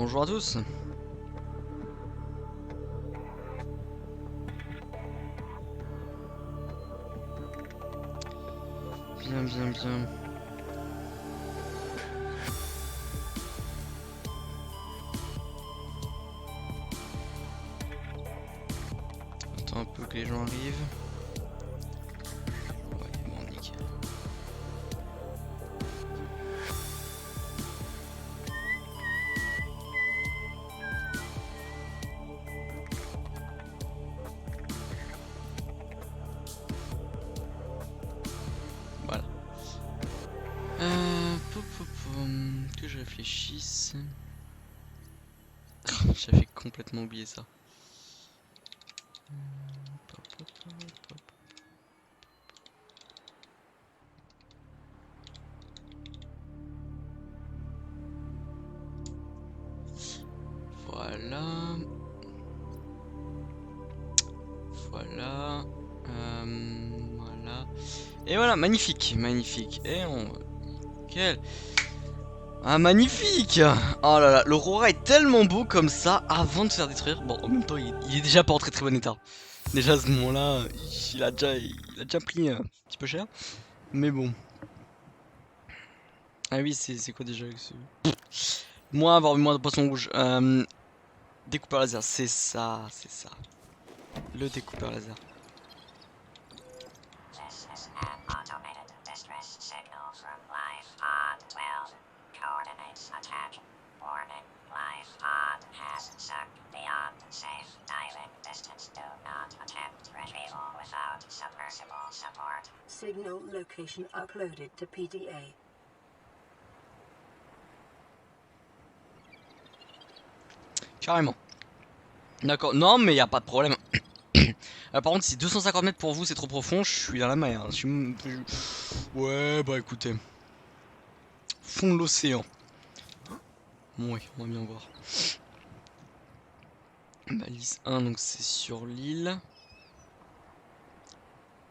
Bonjour à tous. Bien, bien, bien. Attends un peu que les gens arrivent. Ouais, bon, nickel. Voilà. Que je réfléchisse. J'avais complètement oublié ça. Voilà. Voilà. Voilà. Et voilà, magnifique, magnifique. Et on... Quel... Ah, magnifique! Oh là là, l'Aurora est tellement beau comme ça avant de se faire détruire. Bon, en même temps, il est déjà pas en très très bon état. Déjà à ce moment-là, il a déjà pris un petit peu cher. Mais bon. Ah oui, c'est quoi déjà avec ce... Moi, avoir moins de poisson rouge. Découpeur laser, c'est ça, c'est ça. Le découpeur laser. Signal location uploaded to PDA. Carrément. D'accord, non mais y a pas de problème. Par contre, si 250 mètres pour vous c'est trop profond, je suis dans la mer. Ouais, bah écoutez. Fond de l'océan. Bon, oui, on va bien voir. Balise 1, donc c'est sur l'île.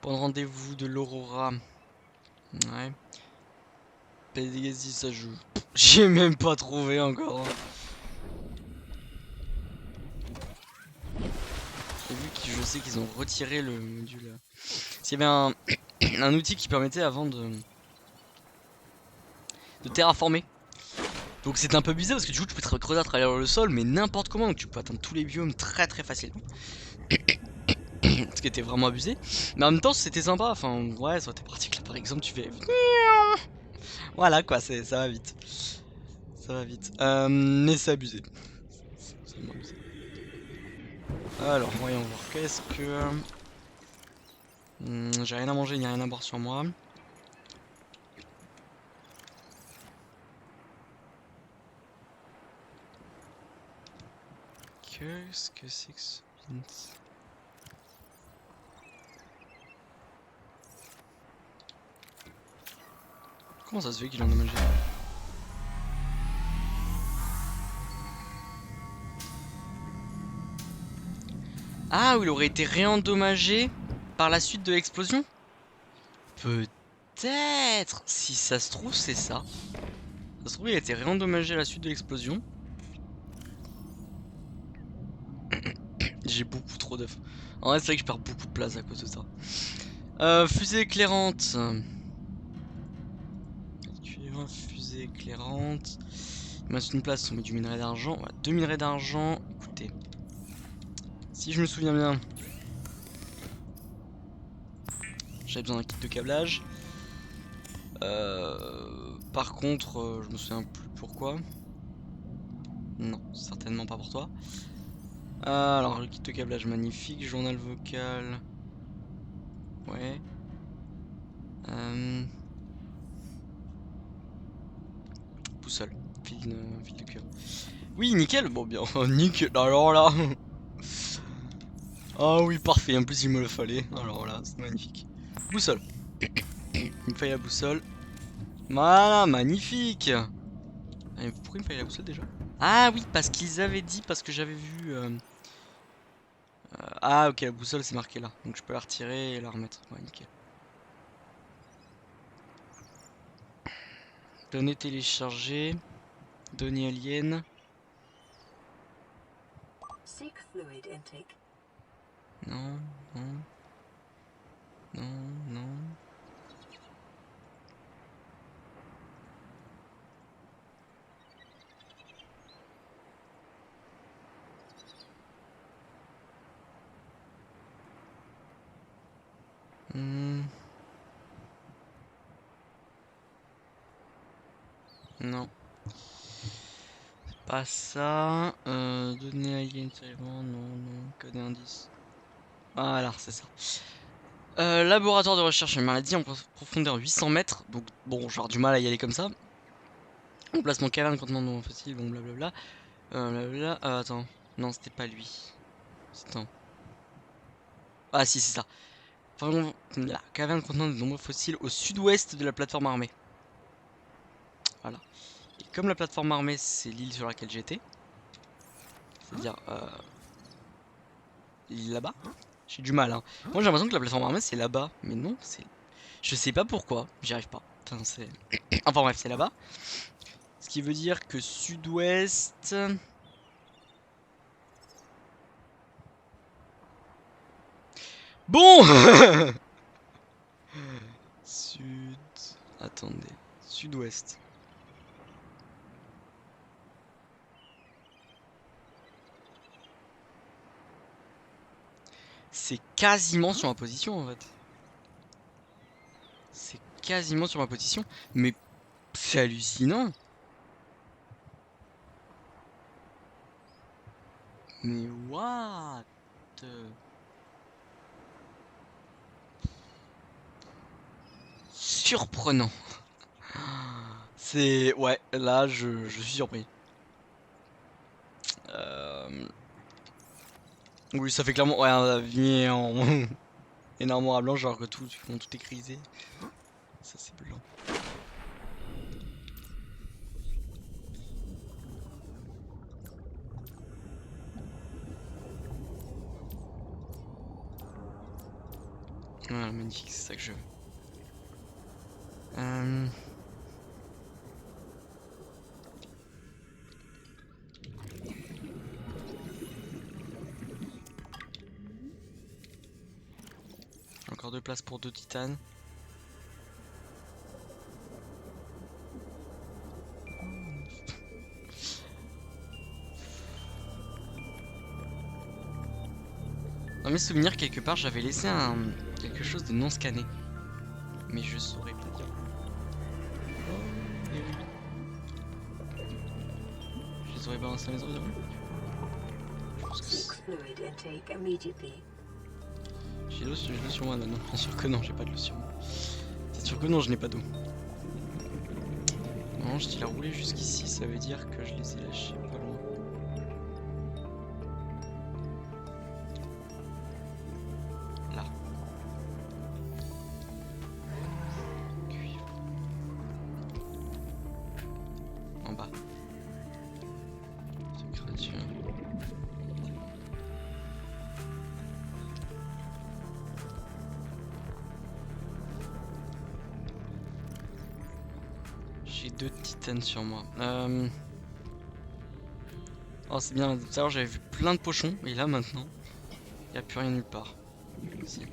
Point de rendez-vous de l'Aurora. Ouais. Pédégasi, ça joue. J'ai même pas trouvé encore. J'ai vu que je sais qu'ils ont retiré le module. S'il y avait un outil qui permettait avant de terraformer. Donc c'est un peu bizarre parce que du coup tu peux te creuser à travers le sol mais n'importe comment, donc tu peux atteindre tous les biomes très très facilement. Ce qui était vraiment abusé. Mais en même temps c'était sympa, enfin ouais ça aurait été pratique là par exemple tu fais... Voilà quoi, ça va vite. Ça va vite. Mais c'est abusé. C'est vraiment abusé. Alors voyons voir, qu'est-ce que... j'ai rien à manger, il n'y a rien à boire sur moi. Qu'est-ce que c'est que ce... Comment ça se fait qu'il en a mangé? Ah, où il aurait été réendommagé par la suite de l'explosion? Peut-être. Si ça se trouve, c'est ça. Ça se trouve, il a été réendommagé à la suite de l'explosion. J'ai beaucoup trop d'œufs. En vrai, c'est vrai que je perds beaucoup de place à cause de ça. Fusée éclairante. Fusée éclairante. Il me reste une place, on met du minerai d'argent. Voilà, 2 minerais d'argent. Écoutez. Si je me souviens bien. J'avais besoin d'un kit de câblage. Par contre, je me souviens plus pourquoi. Non, certainement pas pour toi. Alors, le kit de câblage magnifique, journal vocal. Ouais. Boussole, fil de cuir. Oui, nickel, bon bien, nickel, alors là. Ah oui, parfait, en plus il me le fallait, alors là, c'est magnifique. Boussole. Il me fallait la boussole. Voilà, magnifique. Pourquoi il me fallait la boussole déjà? Ah oui, parce qu'ils avaient dit, parce que j'avais vu... ah ok, la boussole c'est marqué là, donc je peux la retirer et la remettre, ouais, nickel. Données téléchargées. Données aliens. Seek fluid intake. Non, non. Non, non. Non. Pas ça. Donner à Yen non, non. Code et indice. Voilà, c'est ça. Laboratoire de recherche et maladie en profondeur 800 mètres. Donc, bon, j'aurai du mal à y aller comme ça. Emplacement caverne, contenant non fossile, bon blablabla. Blablabla. Attends. Non, c'était pas lui. Attends. Ah, si, c'est ça. Enfin, la caverne contenant de nombreux fossiles au sud-ouest de la plateforme armée. Voilà. Et comme la plateforme armée, c'est l'île sur laquelle j'étais. C'est-à-dire, l'île là-bas. J'ai du mal, hein. Moi, j'ai l'impression que la plateforme armée, c'est là-bas. Mais non, c'est... Je sais pas pourquoi, j'y arrive pas. Enfin, c'est... Enfin bref, c'est là-bas. Ce qui veut dire que sud-ouest... Bon Sud... Attendez. Sud-ouest. C'est quasiment sur ma position, en fait. C'est quasiment sur ma position. Mais c'est hallucinant. Mais what? Surprenant. C'est... Ouais, là, je suis surpris. Oui, ça fait clairement... Ouais, un avis en... énormément à blanc, genre que tout est grisé. Ça, c'est blanc. Voilà, magnifique, c'est ça que je veux. J'ai encore de place pour 2 titanes. Dans mes souvenirs, quelque part, j'avais laissé quelque chose de non scanné. Mais je saurais pas dire. Oh, les rubis. Je les aurais balancés à mes ordres. Je pense que Seek fluid intake immediately. j'ai l'eau sur moi maintenant. Bien sûr que non, j'ai pas de l'eau sur moi. C'est sûr que non, je n'ai pas d'eau. Non, je t'ai la roulé jusqu'ici, ça veut dire que je les ai lâchés pas loin. Là. Cuivre. En bas. Créature. J'ai 2 titanes sur moi. Oh, c'est bien. Tout à l'heure, j'avais vu plein de pochons. Et là, maintenant, il n'y a plus rien nulle part. Si, là.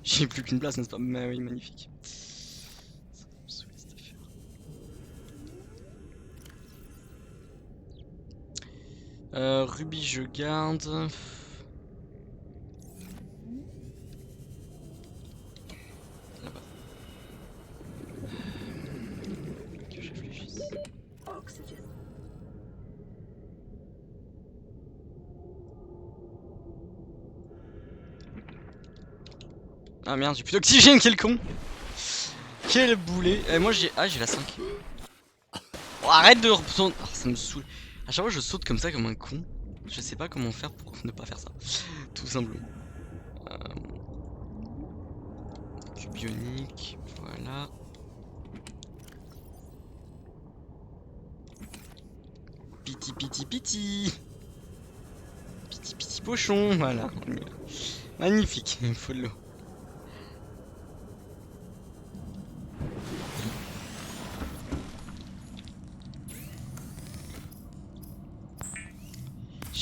J'ai plus qu'une place, n'est-ce pas? Mais oui, magnifique. Ça me saoule, cette affaire. Ruby, je garde. Là-bas. Que je réfléchisse. Oxygen. Ah merde, j'ai plus d'oxygène, quel con! Quel boulet! Moi j'ai. Ah, j'ai la 5. Oh, arrête de reprendre. Oh, ça me saoule. À chaque fois, je saute comme ça, comme un con. Je sais pas comment faire pour ne pas faire ça. Tout simplement. Cube bionique, voilà. Piti piti piti. Piti piti pochon, voilà. Magnifique, il faut de l'eau.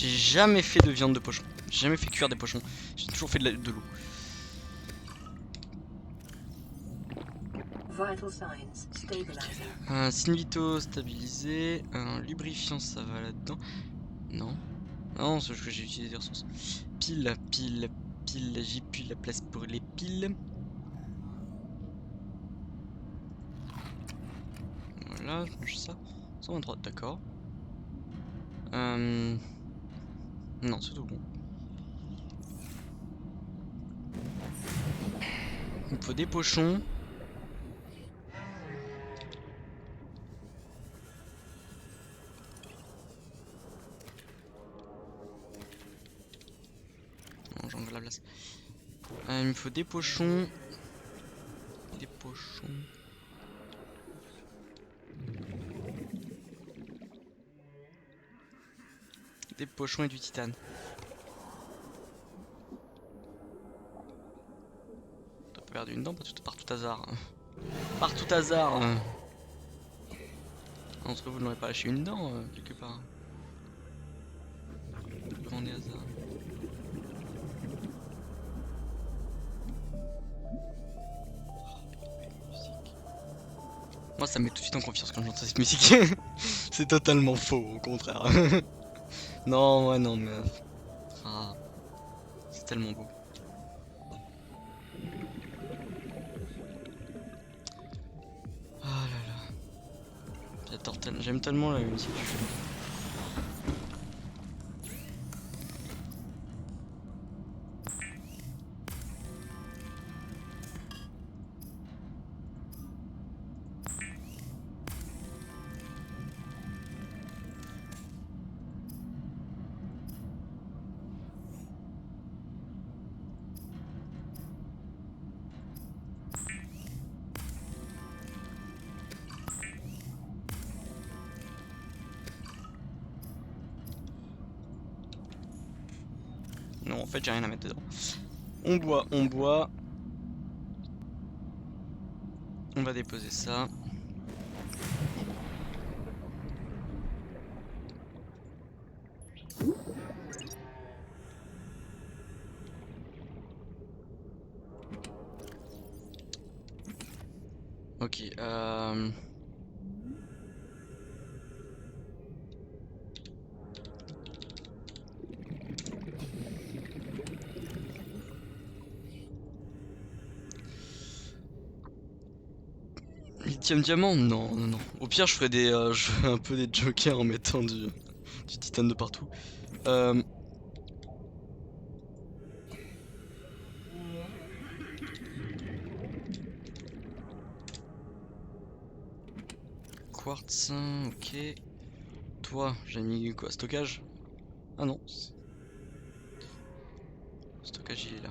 J'ai jamais fait de viande de pochon. J'ai jamais fait cuire des pochons. J'ai toujours fait de l'eau. Vital signs stabilizing. Un signe vitaux stabilisé. Un lubrifiant, ça va là-dedans. Non. Non, c'est ce que j'ai utilisé des ressources. Pile. J'ai plus la place pour les piles. Voilà, je mange ça. 123, d'accord. Non, c'est tout bon. Il me faut des pochons. Non, j'enlève la place. Il me faut des pochons. Des pochons. Des pochons et du titane. T'as pas perdu une dent par tout hasard. Par tout hasard. Entre vous, n'aurez pas lâché une dent quelque part. Grand des hasards. Moi, ça me met tout de suite en confiance quand j'entends cette musique. C'est totalement faux, au contraire. Non, ouais, non, mais. Ah, c'est tellement beau. Ah là là. J'aime tellement la musique du jeu. Non, en fait, j'ai rien à mettre dedans. On boit, on boit. On va déposer ça. Ok, Lithium diamant? Non, non, non. Au pire, je ferai je ferai un peu des jokers en mettant du titane de partout. Quartz, ok. Toi, j'ai mis quoi? Stockage? Ah non. Stockage, il est là.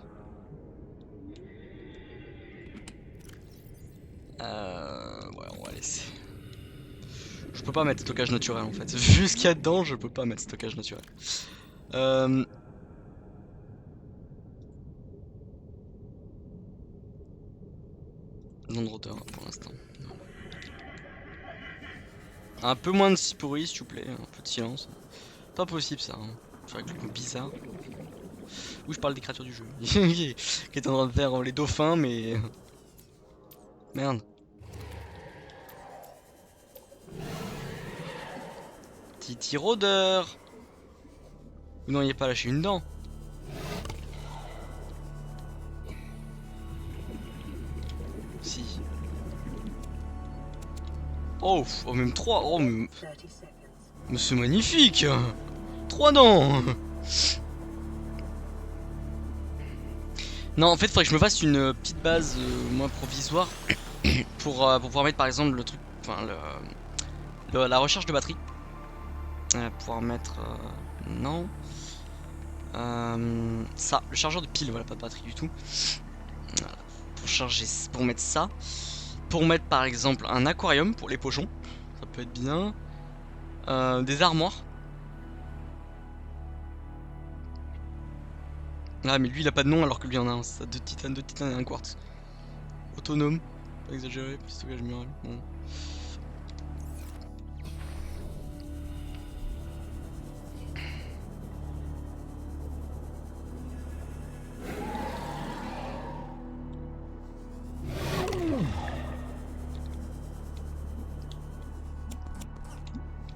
Ouais, on va laisser. Je peux pas mettre stockage naturel en fait. Vu ce qu'il y a dedans, je peux pas mettre stockage naturel. Non de rotor pour l'instant. Un peu moins de pourri s'il vous plaît, un peu de silence. Pas possible ça. Hein. C'est vrai que le bizarre. Oui, je parle des créatures du jeu. Qui est en train de faire les dauphins, mais. Merde. Titi rôdeur. Vous n'auriez pas lâché une dent. Si. Oh, oh même 3. Oh, mais c'est magnifique. 3 dents. Non, en fait, faudrait que je me fasse une petite base, moi, provisoire, pour pouvoir mettre, par exemple, le truc, enfin, la recherche de batterie. Pouvoir mettre, non. Ça, le chargeur de pile, voilà, pas de batterie du tout. Voilà, pour charger, pour mettre ça. Pour mettre, par exemple, un aquarium pour les pochons. Ça peut être bien. Des armoires. Ah mais lui il a pas de nom alors que lui en a un, ça, 2 titane et un quartz. Autonome, pas exagéré, plus stockage mural. Bon.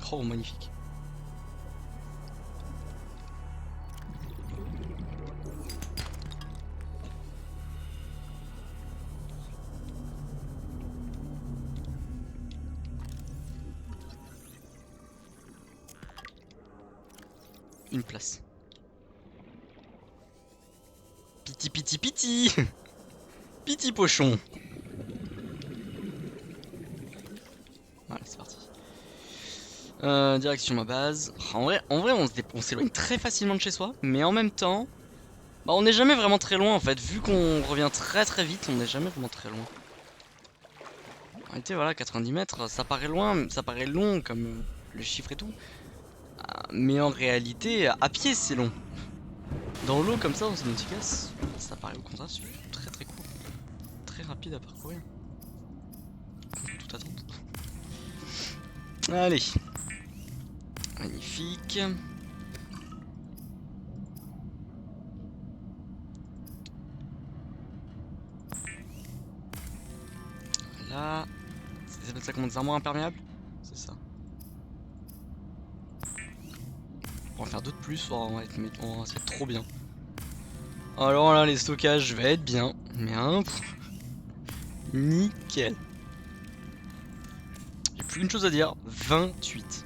Oh, magnifique. Une place. Piti piti piti. Piti pochon. Voilà, c'est parti. Direction ma base. En vrai on s'éloigne très facilement de chez soi, mais en même temps, bah, on n'est jamais vraiment très loin en fait. Vu qu'on revient très très vite, on n'est jamais vraiment très loin. En réalité, voilà, 90 mètres, ça paraît loin, ça paraît long comme le chiffre et tout. Mais en réalité, à pied c'est long. Dans l'eau comme ça, dans une efficace, ça paraît au contraire très très court. Très rapide à parcourir. Tout attente. Allez. Magnifique. Voilà. Ça s'appelle ça comment, des armoires imperméables? C'est ça. On va en faire d'autres plus, on va être trop bien. Alors là, les stockages, je vais être bien. Mais hein, nickel. J'ai plus qu'une chose à dire, 28.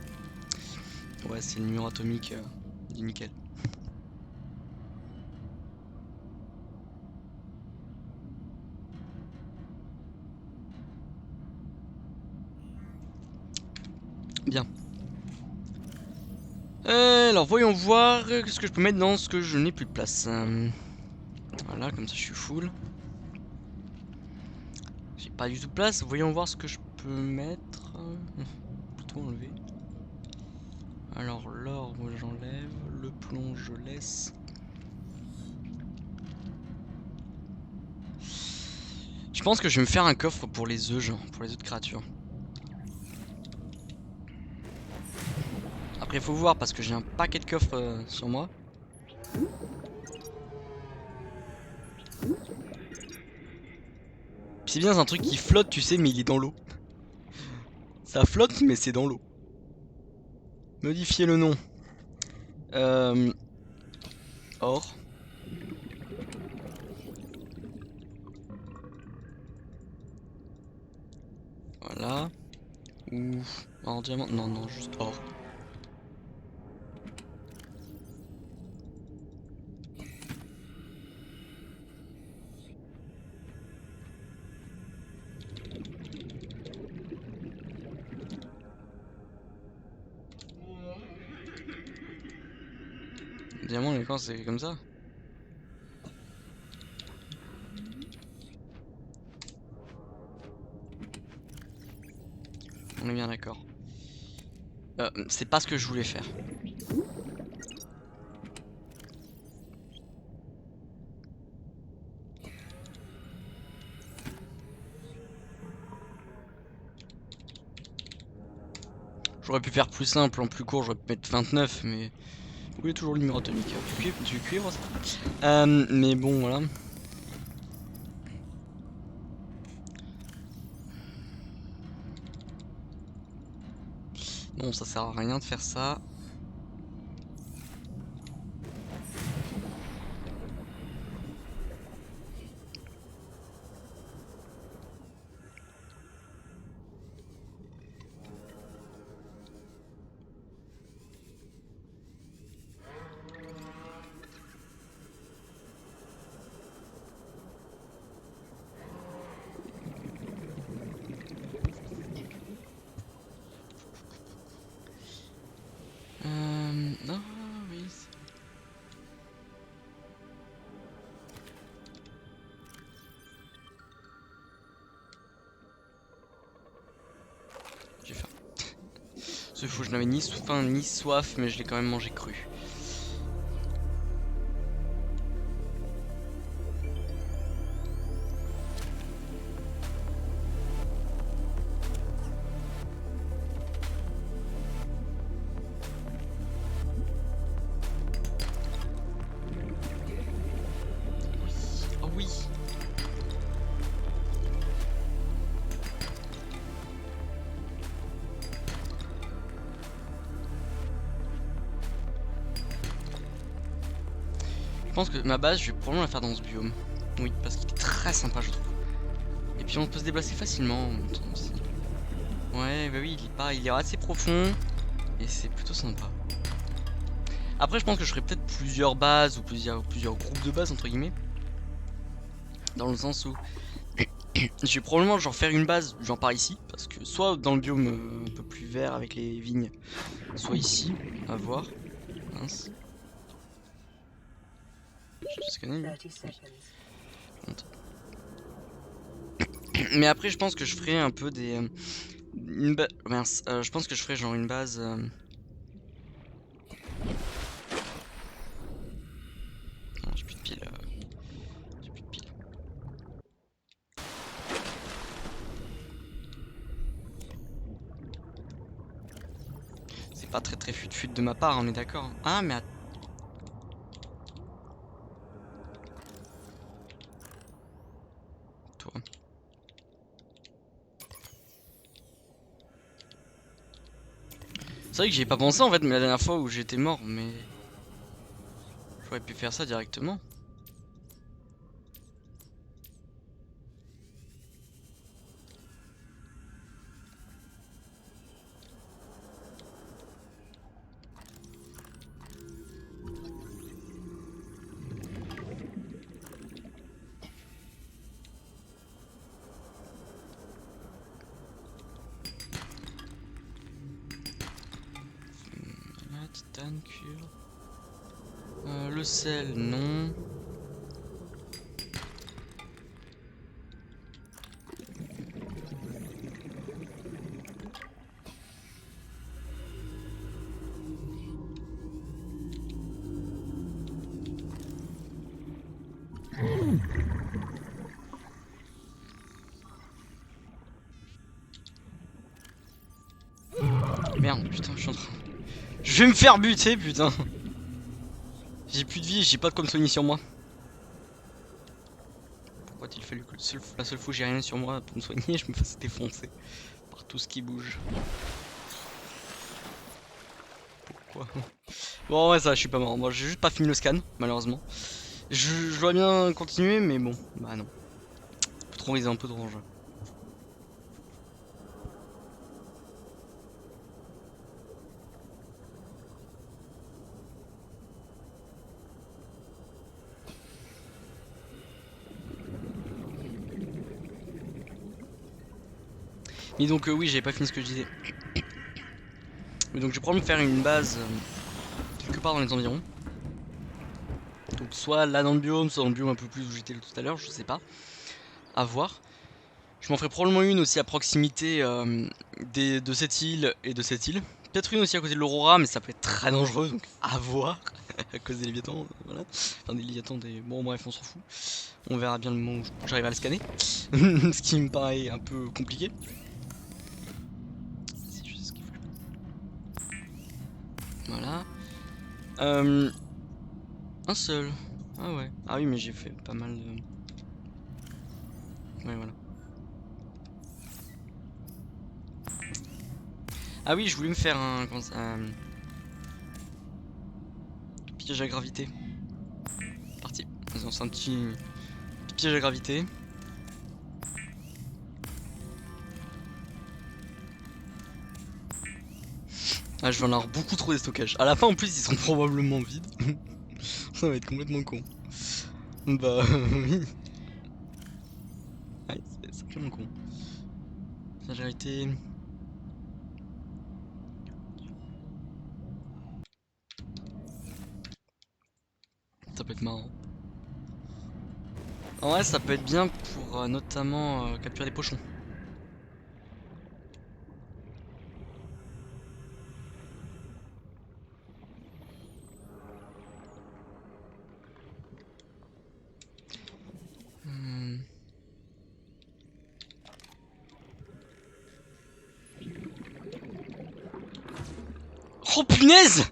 Ouais, c'est le numéro atomique du nickel. Bien. Alors voyons voir ce que je peux mettre dans ce que je n'ai plus de place. Voilà, comme ça je suis full. J'ai pas du tout de place. Voyons voir ce que je peux mettre. Plutôt enlever. Alors l'or, moi j'enlève. Le plomb, je laisse. Je pense que je vais me faire un coffre pour les œufs, genre, pour les autres créatures. Après, faut voir parce que j'ai un paquet de coffres sur moi. C'est bien, c'est un truc qui flotte, tu sais, mais il est dans l'eau. Ça flotte, mais c'est dans l'eau. Modifier le nom. Or. Voilà. Ou... en diamant. Non, non, juste or. Diamant, d'accord, c'est comme ça. On est bien d'accord. C'est pas ce que je voulais faire. J'aurais pu faire plus simple, en plus court, j'aurais pu mettre 29, mais... Vous voulez toujours le numéro atomique. Du cuivre, ça. Mais bon, voilà. Non, ça sert à rien de faire ça. Ah oui. J'ai faim. Ce fou, je n'avais ni faim ni soif, mais je l'ai quand même mangé cru. Oh oui. Je pense que ma base, je vais probablement la faire dans ce biome. Oui, parce qu'il est très sympa, je trouve. Et puis on peut se déplacer facilement en même temps aussi. Ouais, bah oui, il est assez profond. Et c'est plutôt sympa. Après, je pense que je ferai peut-être plusieurs bases ou plusieurs groupes de bases, entre guillemets. Dans le sens où je vais probablement genre faire une base genre par ici. Parce que soit dans le biome un peu plus vert avec les vignes, soit ici, à voir. Mince. Je scanner lui. 30 seconds. Mais après, je pense que je ferai un peu des. Mince, je pense que je ferai genre une base. Non, j'ai plus de piles. J'ai plus de piles. C'est pas très fut de ma part, on est d'accord. Ah, mais toi. C'est vrai que j'y ai pas pensé en fait, mais la dernière fois où j'étais mort, mais. J'aurais pu faire ça directement. La titane, cure. Le sel, non. Merde, putain, je suis en train. Je vais me faire buter, putain. J'ai plus de vie, j'ai pas de comme soigner sur moi. Pourquoi il fallu que la seule fois où j'ai rien sur moi pour me soigner, je me fasse défoncer par tout ce qui bouge. Pourquoi? Bon, ouais, ça, je suis pas mort. Moi, j'ai juste pas fini le scan, malheureusement. Je dois bien continuer, mais bon, bah non. Un peu trop risé, un peu trop en jeu. Mais donc, oui, j'avais pas fini ce que je disais. Mais donc, je vais probablement faire une base quelque part dans les environs. Donc, soit là dans le biome, soit dans le biome un peu plus où j'étais tout à l'heure, je sais pas. À voir. Je m'en ferai probablement une aussi à proximité de cette île et de cette île. Peut-être une aussi à côté de l'Aurora, mais ça peut être très dangereux, donc à voir. À cause des Léviathans, voilà. Enfin, des Léviathans, des. Bon, bref, on s'en fout. On verra bien le moment où j'arrive à le scanner. Ce qui me paraît un peu compliqué. C'est juste ce qu'il faut. Voilà. Un seul. Ah ouais. Ah oui, mais j'ai fait pas mal de. Ouais, voilà. Ah oui, je voulais me faire un piège à gravité. Parti. Vas-y, on fait un petit piège à gravité. Ah, je vais en avoir beaucoup trop des stockages. À la fin, en plus, ils seront probablement vides. Ça va être complètement con. Bah, oui. Ouais, c'est simplement con. Ça, j'ai arrêté. Ça peut être marrant. En vrai, ça peut être bien pour notamment capturer des pochons. Hmm. Oh punaise!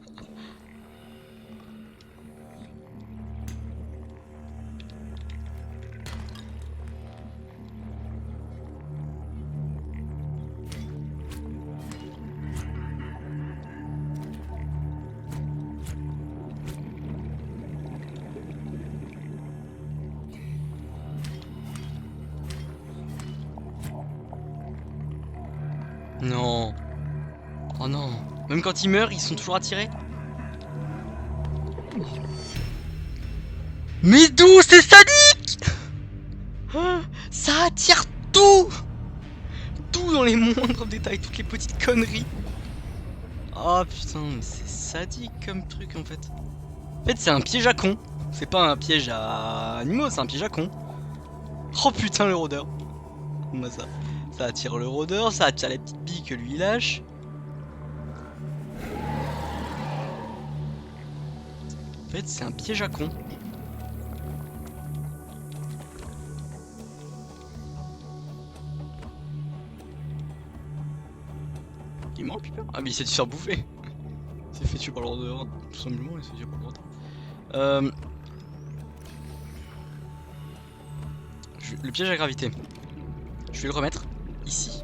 Même quand ils meurent, ils sont toujours attirés. Mais d'où c'est sadique? Ça attire tout. Tout dans les moindres détails, toutes les petites conneries. Oh putain, mais c'est sadique comme truc en fait. En fait, c'est un piège à con. C'est pas un piège à animaux, c'est un piège à con. Oh putain, le rôdeur. Moi, ça attire le rôdeur, ça attire les petites billes que lui il lâche. En fait, c'est un piège à con. Il est mort, Piper? Ah, mais il s'est dû se faire bouffer. Il s'est fait tuer par le rôdeur, tout simplement, il s'est tué par le rôdeur. Le piège à gravité. Je vais le remettre ici.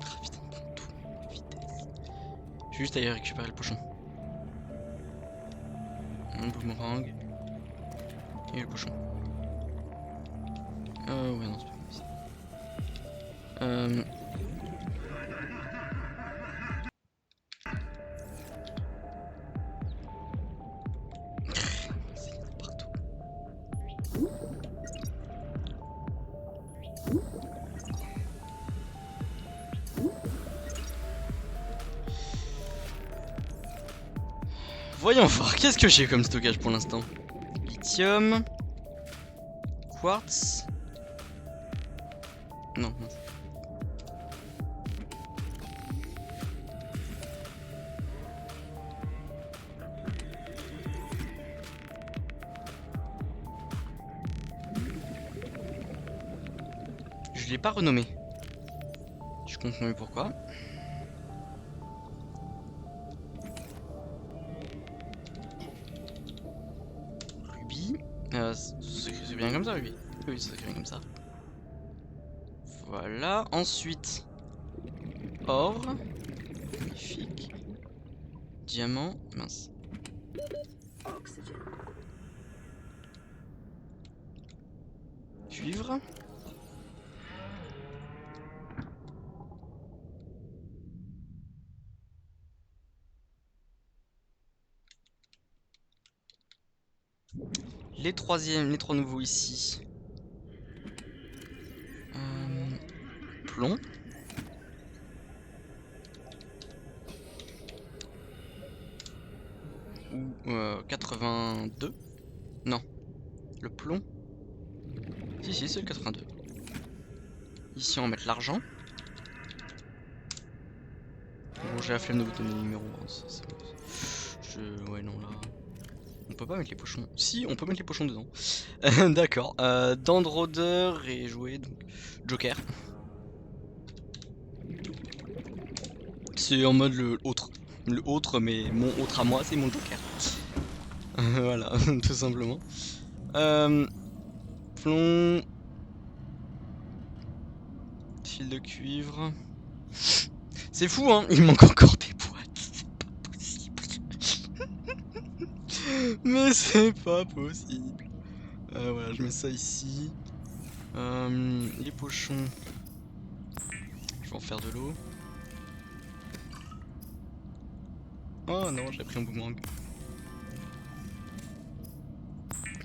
Ah putain, tout, vitesse. Je vais juste aller récupérer le pochon. Un boomerang. Et le pochon. Ouais, non, c'est pas ici. C'est partout. Voyons voir, qu'est-ce que j'ai comme stockage pour l'instant? Lithium. Quartz. Non, non. Je l'ai pas renommé. Je comprends mieux pourquoi. Ruby. C'est bien comme ça, Ruby. Oui, c'est bien comme ça. Voilà. Ensuite, or. Magnifique. Diamant. Mince. Oxygen. Cuivre. Les trois nouveaux ici. Plomb. Ou 82. Non. Le plomb. Si, c'est le 82. Ici, on va mettre l'argent. Bon, j'ai la flemme de vous donner les numéros. Ouais, non, là. On peut pas mettre les pochons. Si, on peut mettre les pochons dedans. D'accord. Dents de rôdeur et jouer. Donc, Joker. C'est en mode le autre. Le autre, mais mon autre à moi, c'est mon Joker. Voilà, tout simplement. Plomb. Fil de cuivre. C'est fou, hein. Il manque encore des boîtes. C'est pas possible. Mais c'est pas possible. Voilà, je mets ça ici. Les pochons. Je vais en faire de l'eau. Oh non, j'ai pris un boomerang.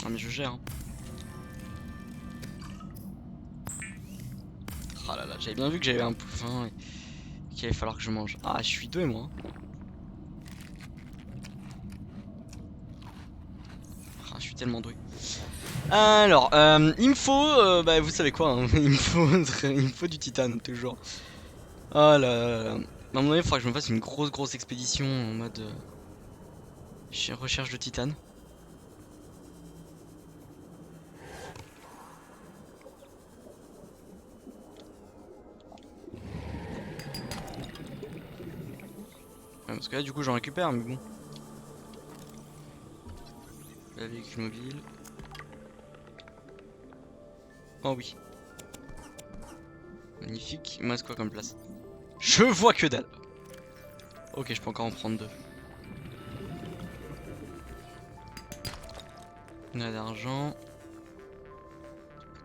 Ah mais je gère. Hein. Ah là là, j'avais bien vu que j'avais un peu faim et qu'il allait falloir que je mange. Ah, je suis doué moi. Ah, je suis tellement doué. Alors, il me faut, bah vous savez quoi, hein, il me faut du titane toujours. Oh là là là. À un moment donné, il faudra que je me fasse une grosse expédition en mode recherche de titane. Ouais, parce que là, du coup, j'en récupère, mais bon. La véhicule mobile. Oh oui. Magnifique. Il me reste quoi comme place? Je vois que dalle. Ok, je peux encore en prendre deux. On a d'argent.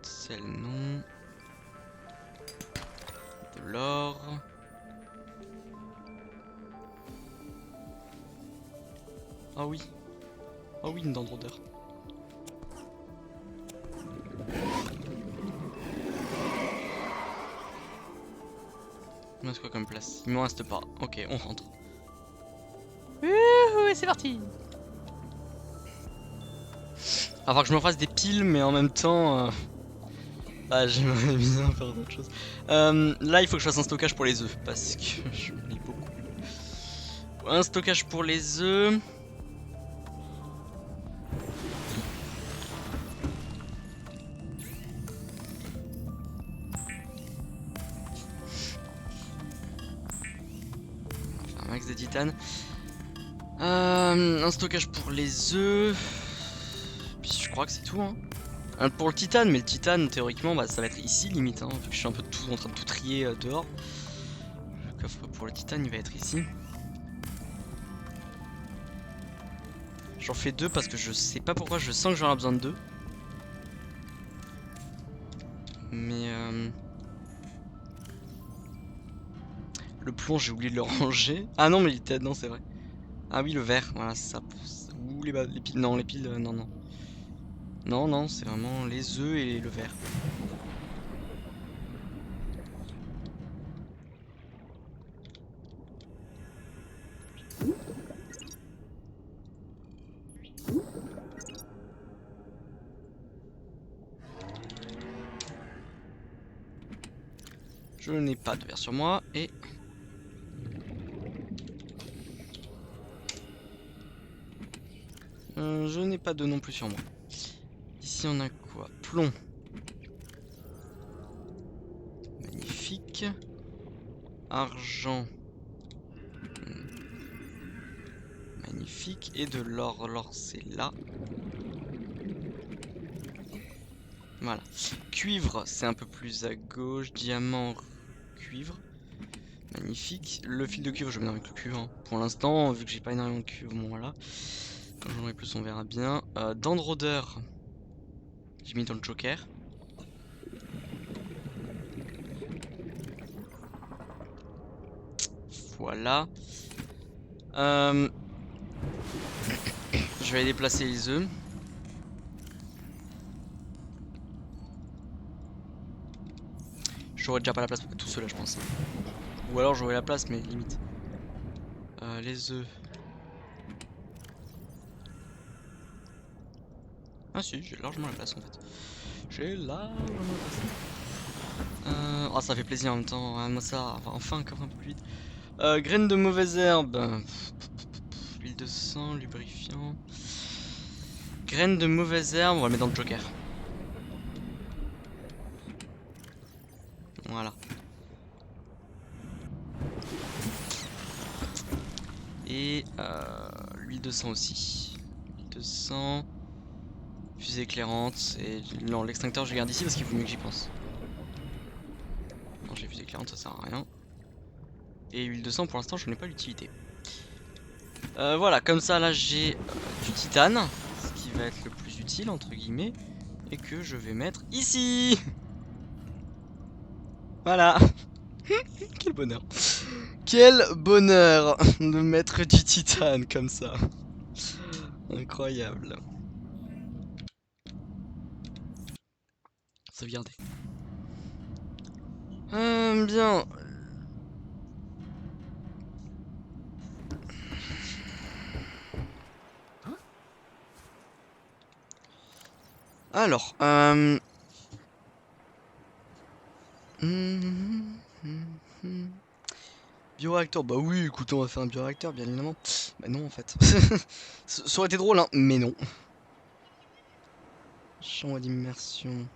Sel non. De l'or. Ah oui. Ah oui, une dent de rôdeur. Il me reste quoi comme place? Il me reste pas. Ok, on rentre. Wouhou, c'est parti. Va falloir que je me fasse des piles, mais en même temps... Ah, j'aimerais bien faire d'autres choses. Là, il faut que je fasse un stockage pour les œufs, parce que je lis beaucoup. Un stockage pour les œufs. Enfin, un max de titane. Un stockage pour les œufs. Puis je crois que c'est tout, hein. Un pour le titane, mais le titane, théoriquement, bah, ça va être ici, limite, hein, vu que je suis un peu en train de tout trier dehors. Le coffre pour le titane, il va être ici. J'en fais deux parce que je sais pas pourquoi, je sens que j'en ai besoin de deux. Mais le plomb, j'ai oublié de le ranger. Ah non, mais il était... Non, c'est vrai. Ah oui, le vert, voilà, c'est ça. Ou les piles, non, les piles, non, non. Non, non, c'est vraiment les œufs et le vert. Je n'ai pas de verre sur moi et... je n'ai pas de non plus sur moi. Ici on a quoi? Plomb. Magnifique. Argent. Magnifique. Et de l'or. L'or c'est là. Voilà. Cuivre c'est un peu plus à gauche. Diamant, cuivre. Magnifique. Le fil de cuivre je mets avec le cuivre. Hein. Pour l'instant, vu que j'ai pas énormément de cuivre, bon voilà. Quand j'en aurai plus on verra bien. Dents de rôdeur. J'ai mis dans le joker. Voilà. Je vais aller déplacer les œufs. J'aurais déjà pas la place pour tout cela, je pense. Ou alors j'aurais la place, mais limite. Les œufs. Ah si, j'ai largement la place en fait. J'ai largement la place. Oh, ça fait plaisir en même temps. Ah, moi ça, enfin, encore un peu plus vite. Graines de mauvaise herbe. Huile de sang, lubrifiant. Graines de mauvaise herbe, on va le mettre dans le joker. Voilà. Et l'huile de sang aussi. L'huile de sang. Fusée éclairante. Et non, l'extincteur je garde ici parce qu'il faut mieux que j'y pense. Non, j'ai fusée éclairante, ça sert à rien. Et huile de sang pour l'instant je n'ai pas l'utilité. Voilà, comme ça là j'ai du titane. Ce qui va être le plus utile entre guillemets. Et que je vais mettre ici. Voilà. Quel bonheur. Quel bonheur de mettre du titane comme ça. Incroyable. Sauvegarder. Bien. Alors, bioréacteur, bah oui, écoute, on va faire un bioréacteur, bien évidemment. Bah non, en fait. Ça aurait été drôle, hein, mais non. Chambre d'immersion.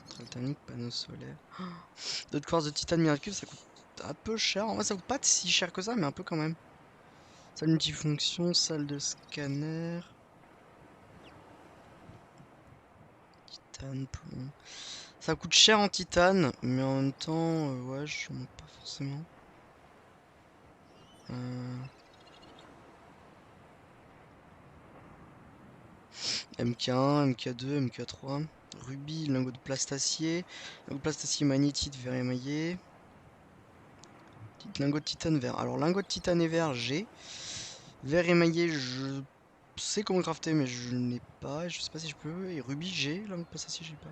Titanique, panneau solaire. D'autres quartz de titane miraculeux, ça coûte un peu cher. En vrai, ça coûte pas si cher que ça, mais un peu quand même. Salle multifonction, salle de scanner. Titane, plomb. Ça coûte cher en titane, mais en même temps, ouais, je manque pas forcément. MK1, MK2, MK3. Rubis, lingot de plastacier. Lingot de plastacier magnétite, verre émaillé. Lingot de titane vert. Alors, lingot de titane et vert, j'ai. Verre émaillé, je sais comment crafter, mais je n'ai pas. Je sais pas si je peux. Et rubis, j'ai. Là, pas ça si j'ai pas.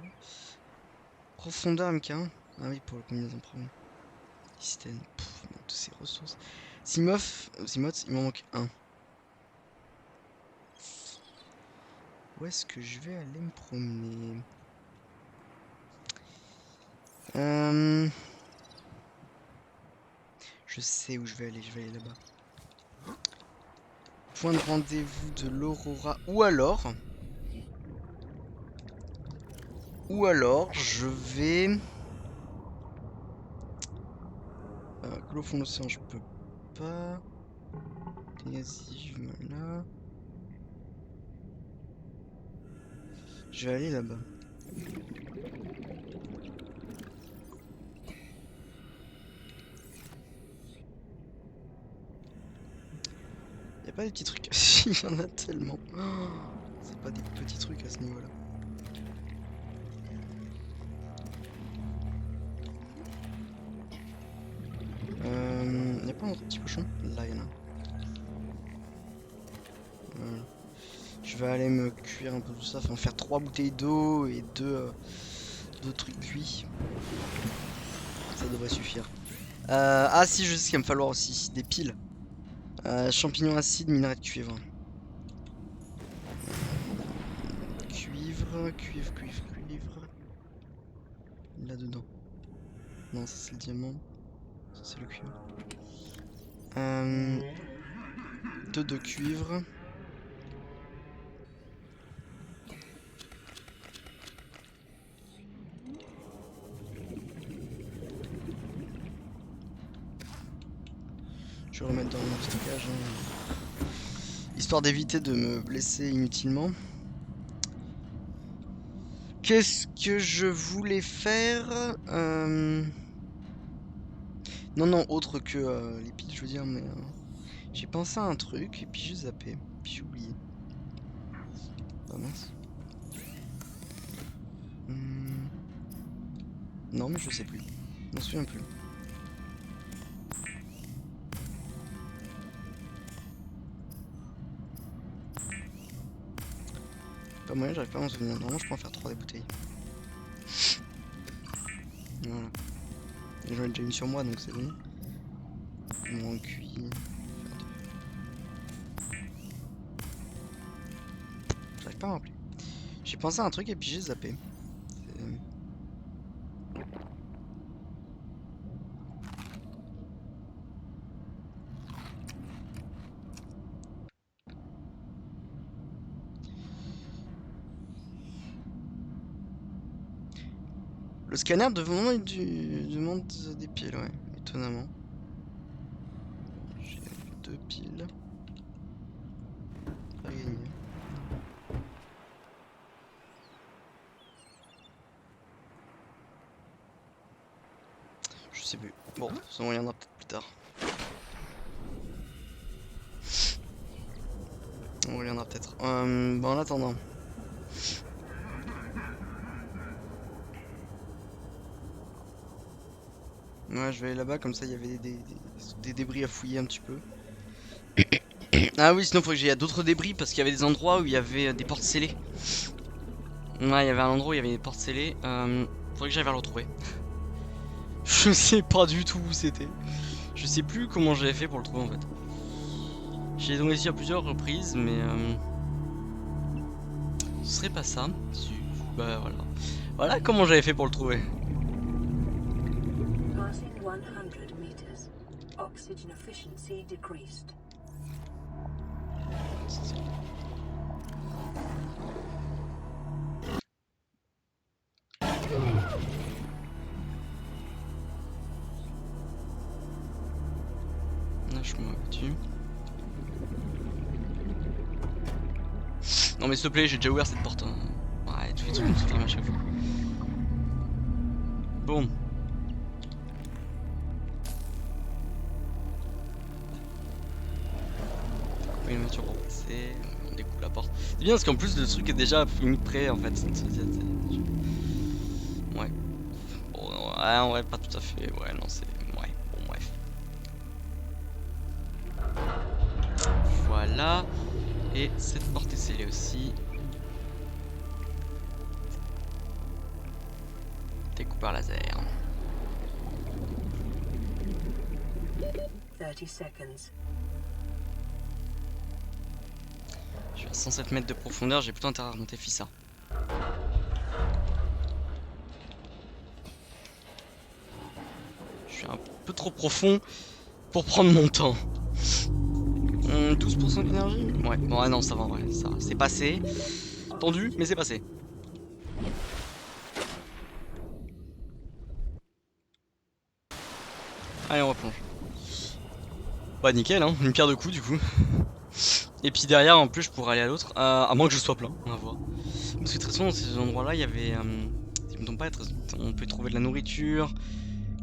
Profondeur MK1. Ah oui, pour la combinaison pro. Système. Pff, il manque de ces ressources. Simoth, il m'en manque un. Où est-ce que je vais aller me promener? Je sais où je vais aller là-bas. Point de rendez-vous de l'Aurora. Ou alors, je vais... que au fond de l'océan, je peux pas. Vas-y, je vais là. Je vais aller là-bas. Y'a pas des petits trucs. Il y en a tellement. Oh, c'est pas des petits trucs à ce niveau-là. Y'a pas un autre petit cochon? Là, y'en a. Voilà. Je vais aller me cuire un peu tout ça. Enfin, faire 3 bouteilles d'eau et 2 trucs cuits. Ça devrait suffire. Ah si, je sais ce qu'il va me falloir aussi. Des piles. Champignons acides, minerai de cuivre. Cuivre. Là-dedans. Non, ça c'est le diamant. Ça c'est le cuivre. 2 de cuivre. Je vais remettre dans mon stockage. Hein. Histoire d'éviter de me blesser inutilement. Qu'est-ce que je voulais faire Non, autre que les piles, je veux dire, mais... j'ai pensé à un truc, et puis j'ai zappé. Puis j'ai oublié. Ah mince. Non, mais je sais plus. Je m'en souviens plus. Pas moyen, j'arrive pas à m'en souvenir. Normalement, je peux en faire 3 des bouteilles. Voilà. J'en ai déjà une sur moi, donc c'est bon. Moins cuit. J'arrive pas à me rappeler. J'ai pensé à un truc et puis j'ai zappé. Le scanner demande des piles, ouais, étonnamment. J'ai 2 piles. Pas gagné. Je sais plus. Bon, de toute façon, il y en a peut-être plus tard. On reviendra peut-être. Bon, en attendant. Ouais, je vais aller là-bas, comme ça il y avait des débris à fouiller un petit peu. Ah oui, sinon il faut que j'aille à d'autres débris parce qu'il y avait des endroits où il y avait des portes scellées. Ouais, il y avait un endroit où il y avait des portes scellées. Faudrait que j'aille vers le retrouver. Je sais pas du tout où c'était. Je sais plus comment j'avais fait pour le trouver en fait. J'ai donc essayé à plusieurs reprises, mais ce serait pas ça. Bah voilà. Voilà comment j'avais fait pour le trouver. Passing 100 meters. Oxygen efficiency decreased. Là, je me dessus. Non mais s'il te plaît, j'ai déjà ouvert cette porte. Hein. Ouais, tu fais tout se ferme à chaque fois. Bon. Couper une voiture pour passer, on découpe la porte. C'est bien parce qu'en plus le truc est déjà limite prêt en fait. Ouais. Bon, ouais, en vrai, pas tout à fait. Ouais, non, c'est. Ouais, bon, bref. là. Et cette porte est scellée aussi. Découpeur laser. 30 seconds. Je suis à 107 mètres de profondeur, j'ai plutôt intérêt à remonter Fissa. Je suis un peu trop profond pour prendre mon temps. 12% d'énergie. Ouais, bon, ah non, ça va en vrai, ça va. C'est passé. Tendu, mais c'est passé. Allez, on replonge. Bah, nickel, hein, une pierre de coups du coup. Et puis derrière, en plus, je pourrais aller à l'autre. À moins que je sois plein, on va voir. Parce que très souvent, dans ces endroits-là, il y avait. Si je me trompe pas, on peut trouver de la nourriture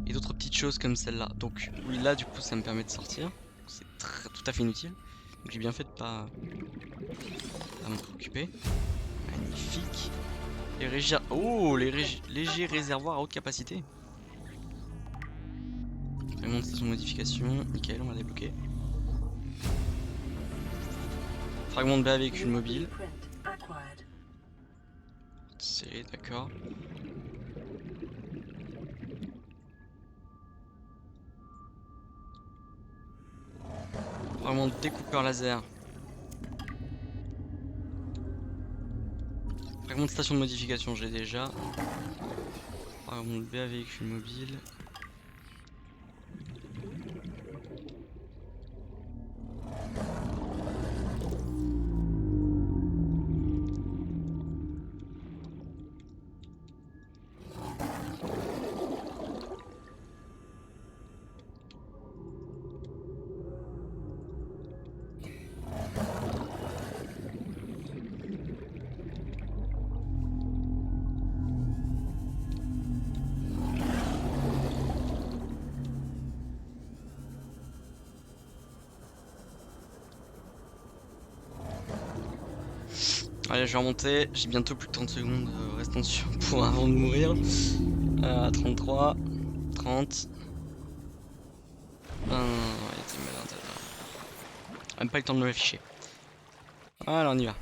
et d'autres petites choses comme celle-là. Donc, oui, là, du coup, ça me permet de sortir. C'est tout à fait inutile. Donc, j'ai bien fait de pas m'en préoccuper. Magnifique. Oh, les légers réservoirs à haute capacité. Vraiment de station de modification. Nickel, on va débloquer. Fragment de bas véhicule mobile. C'est d'accord. Fragment de découpeur laser. Fragment de station de modification, j'ai déjà. Fragment de bas véhicule mobile. Allez, je vais remonter. J'ai bientôt plus de 30 secondes restant dessus pour avant de mourir. 33, 30. Même pas le temps de me l'afficher. Voilà, on y va.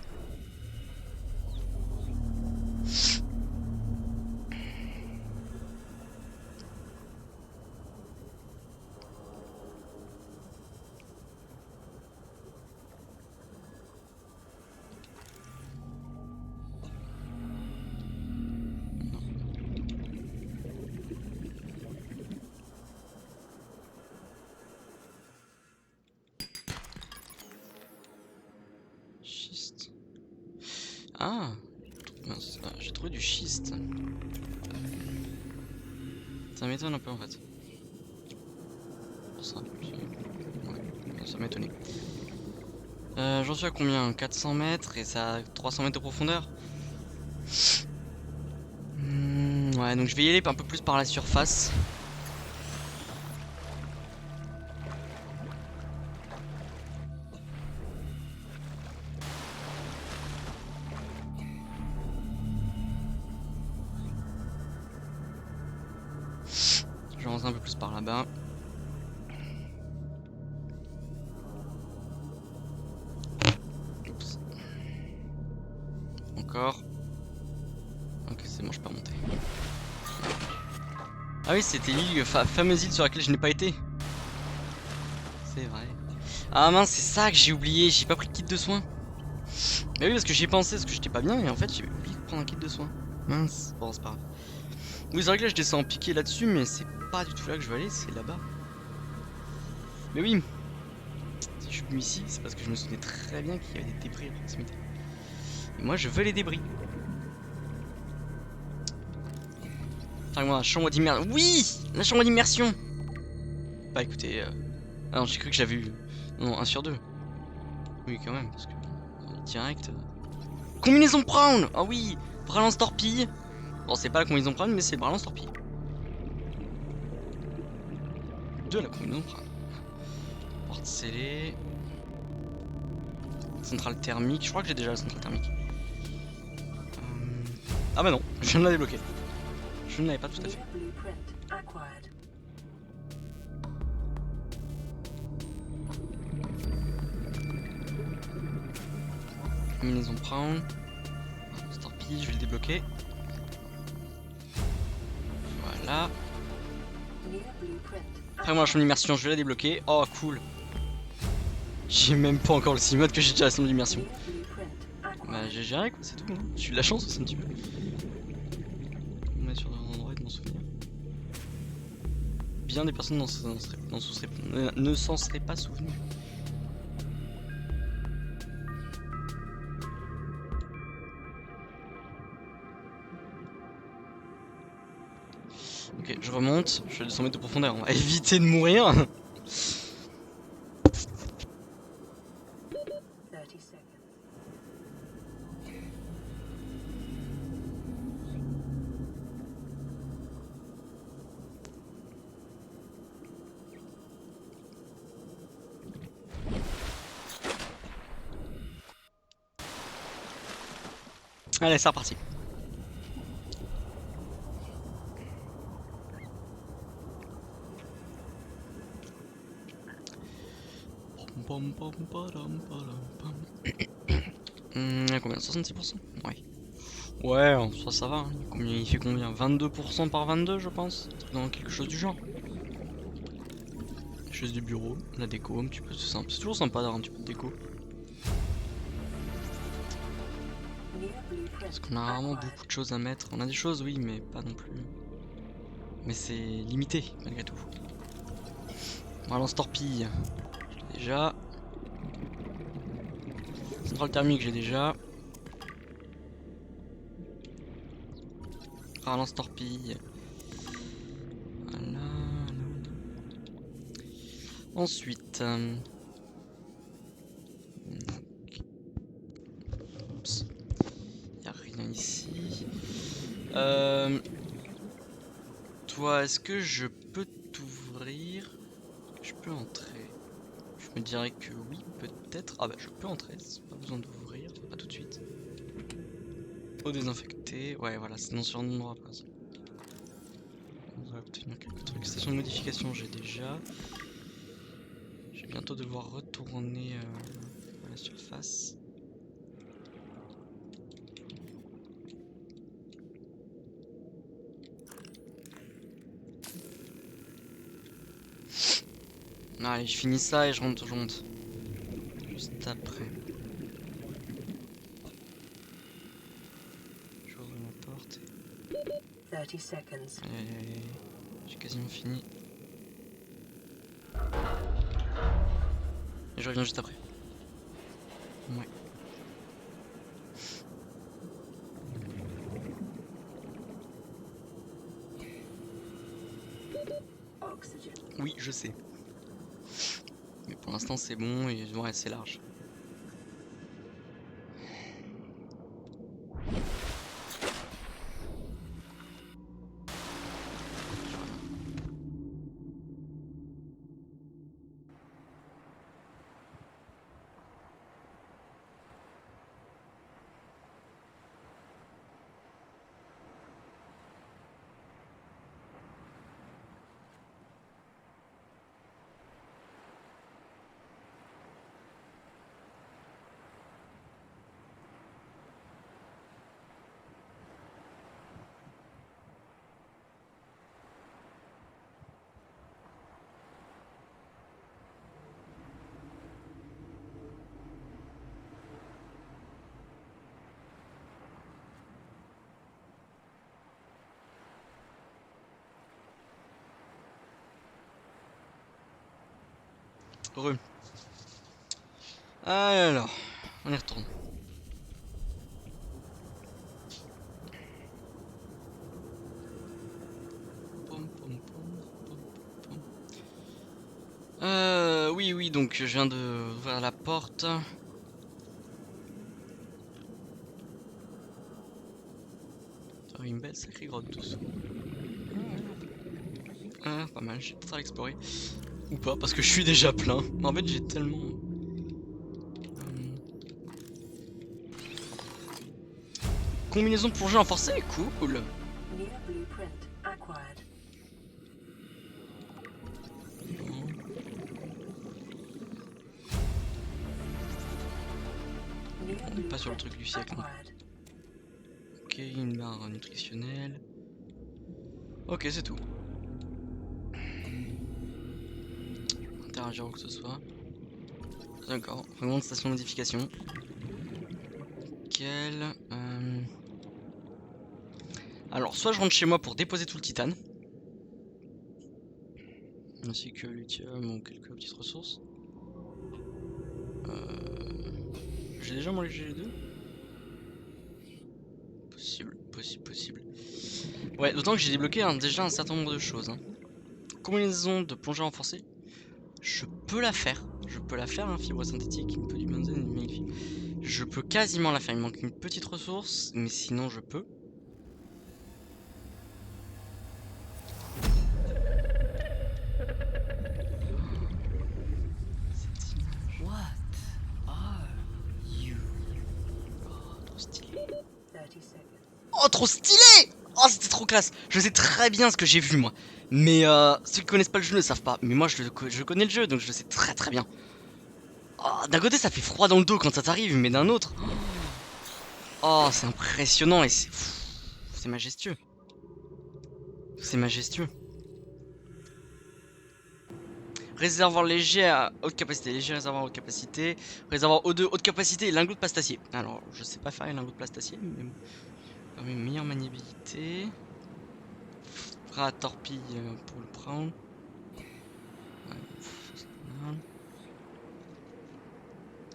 Schiste. Ah, mince, j'ai trouvé du schiste. Ça m'étonne un peu en fait. Ouais, ça m'étonnait. J'en suis à combien? 400 mètres et ça a 300 mètres de profondeur. Ouais, donc je vais y aller un peu plus par la surface. Je vais rentrer un peu plus par là-bas. Oups. Encore. Ok, c'est bon, je peux remonter. Ah oui, c'était l'île, fameuse île sur laquelle je n'ai pas été. C'est vrai. Ah mince, c'est ça que j'ai oublié, j'ai pas pris de kit de soins. Mais oui, parce que j'y ai pensé, parce que j'étais pas bien, et en fait j'ai oublié de prendre un kit de soins. Mince, bon c'est pas grave. Oui, c'est vrai que là je descends en piqué là-dessus, mais c'est pas du tout là que je veux aller, c'est là-bas. Mais oui, si je suis venu ici, c'est parce que je me souvenais très bien qu'il y avait des débris à proximité. Et moi je veux les débris. Enfin, moi, la chambre d'immersion. Oui, la chambre d'immersion. Bah écoutez, ah non, j'ai cru que j'avais eu. Non, 1 sur 2. Oui, quand même, parce que. Direct. Combinaison Brown. Ah oui, bras lance-torpille. Bon, c'est pas la combinaison Brown, mais c'est le bras lance-torpille. De la combinaison Brown. Porte scellée. Centrale thermique. Je crois que j'ai déjà la centrale thermique. Ah bah non, je viens de la débloquer. Je ne l'avais pas tout à fait. Combinaison Brown. Starpie, je vais le débloquer. Voilà. New blueprint Après moi, je l'immersion, je vais la débloquer. Oh, cool. J'ai même pas encore le 6 mode que j'ai déjà la sonde d'immersion. New blueprint Bah, acquired. j'ai géré quoi, c'est tout. Hein. J'ai eu de la chance aussi un petit peu. On met sur un endroit et de m'en souvenir. Bien des personnes ne s'en seraient pas souvenues. Ok, je remonte, je fais 200 mètres de profondeur, on va éviter de mourir. 30 seconds. Allez, c'est reparti. Combien? 66%? Ouais. Ouais, en soi ça va. Hein. Il fait combien? 22% par 22 je pense? Dans quelque chose du genre. Chose du bureau, la déco, un petit peu, c'est simple. C'est toujours sympa d'avoir un petit peu de déco. New blueprint Parce qu'on a rarement acquired. beaucoup de choses à mettre. On a des choses, oui, mais pas non plus. Mais c'est limité, malgré tout. Voilà, lance-torpille, j'ai déjà. Centrale thermique, j'ai déjà. Lance-torpille. Voilà. Ensuite. Oups. Y'a rien ici. Toi, est-ce que je peux t'ouvrir? Je peux entrer. Je me dirais que oui, peut-être. Ah bah je peux entrer, pas besoin d'ouvrir, pas tout de suite. Eau désinfectée, ouais voilà, c'est dans ce endroit par exemple. On va obtenir quelques trucs. Station de modification, j'ai déjà. Je vais bientôt devoir retourner à la surface. Allez, je finis ça et je rentre, juste après. J'ouvre ma porte. 30 seconds. Allez, j'ai quasiment fini. Et je reviens juste après. Ouais. Oxygen. Oui, je sais. Mais pour l'instant c'est bon et ouais, c'est large. Heureux. Alors, on y retourne. Oui, oui, donc je viens d'ouvrir la porte. Oh, une belle sacrée grotte dessous. Ah, pas mal, j'ai peut-être à l'explorer. Ou pas, parce que je suis déjà plein. En fait, j'ai tellement... Combinaison plongée renforcée, cool. New blueprint acquired. New Near On est pas sur le blueprint truc du siècle. Hein. acquired. Ok, une barre nutritionnelle. Ok, c'est tout. Interagir ou que ce soit. D'accord, vraiment de station de modification. Quelle Alors, soit je rentre chez moi pour déposer tout le titane. Ainsi que lithium ou quelques petites ressources. J'ai déjà mangé les deux. Possible. Ouais, d'autant que j'ai débloqué déjà un certain nombre de choses. Hein. Combinaison de plongée renforcée. Je peux la faire. Hein, fibre synthétique, une peu du benzène, une magnifique. Je peux quasiment la faire. Il manque une petite ressource, mais sinon je peux. Cette image. What are you? Oh, trop stylé. 30 seconds. Oh, trop stylé! Oh, c'était trop classe. Je sais très bien ce que j'ai vu, moi. Mais ceux qui connaissent pas le jeu ne le savent pas. Mais moi, je connais le jeu, donc je le sais très très bien. Oh, d'un côté, ça fait froid dans le dos quand ça t'arrive, mais d'un autre... Oh, c'est impressionnant et c'est majestueux. C'est majestueux. Réservoir léger à haute capacité. Léger réservoir à haute capacité. Réservoir O2 haute capacité et lingot de plastacier. Alors, je sais pas faire les lingots de plastacier, mais bon. Permet une meilleure maniabilité. Frein à torpille pour le prendre.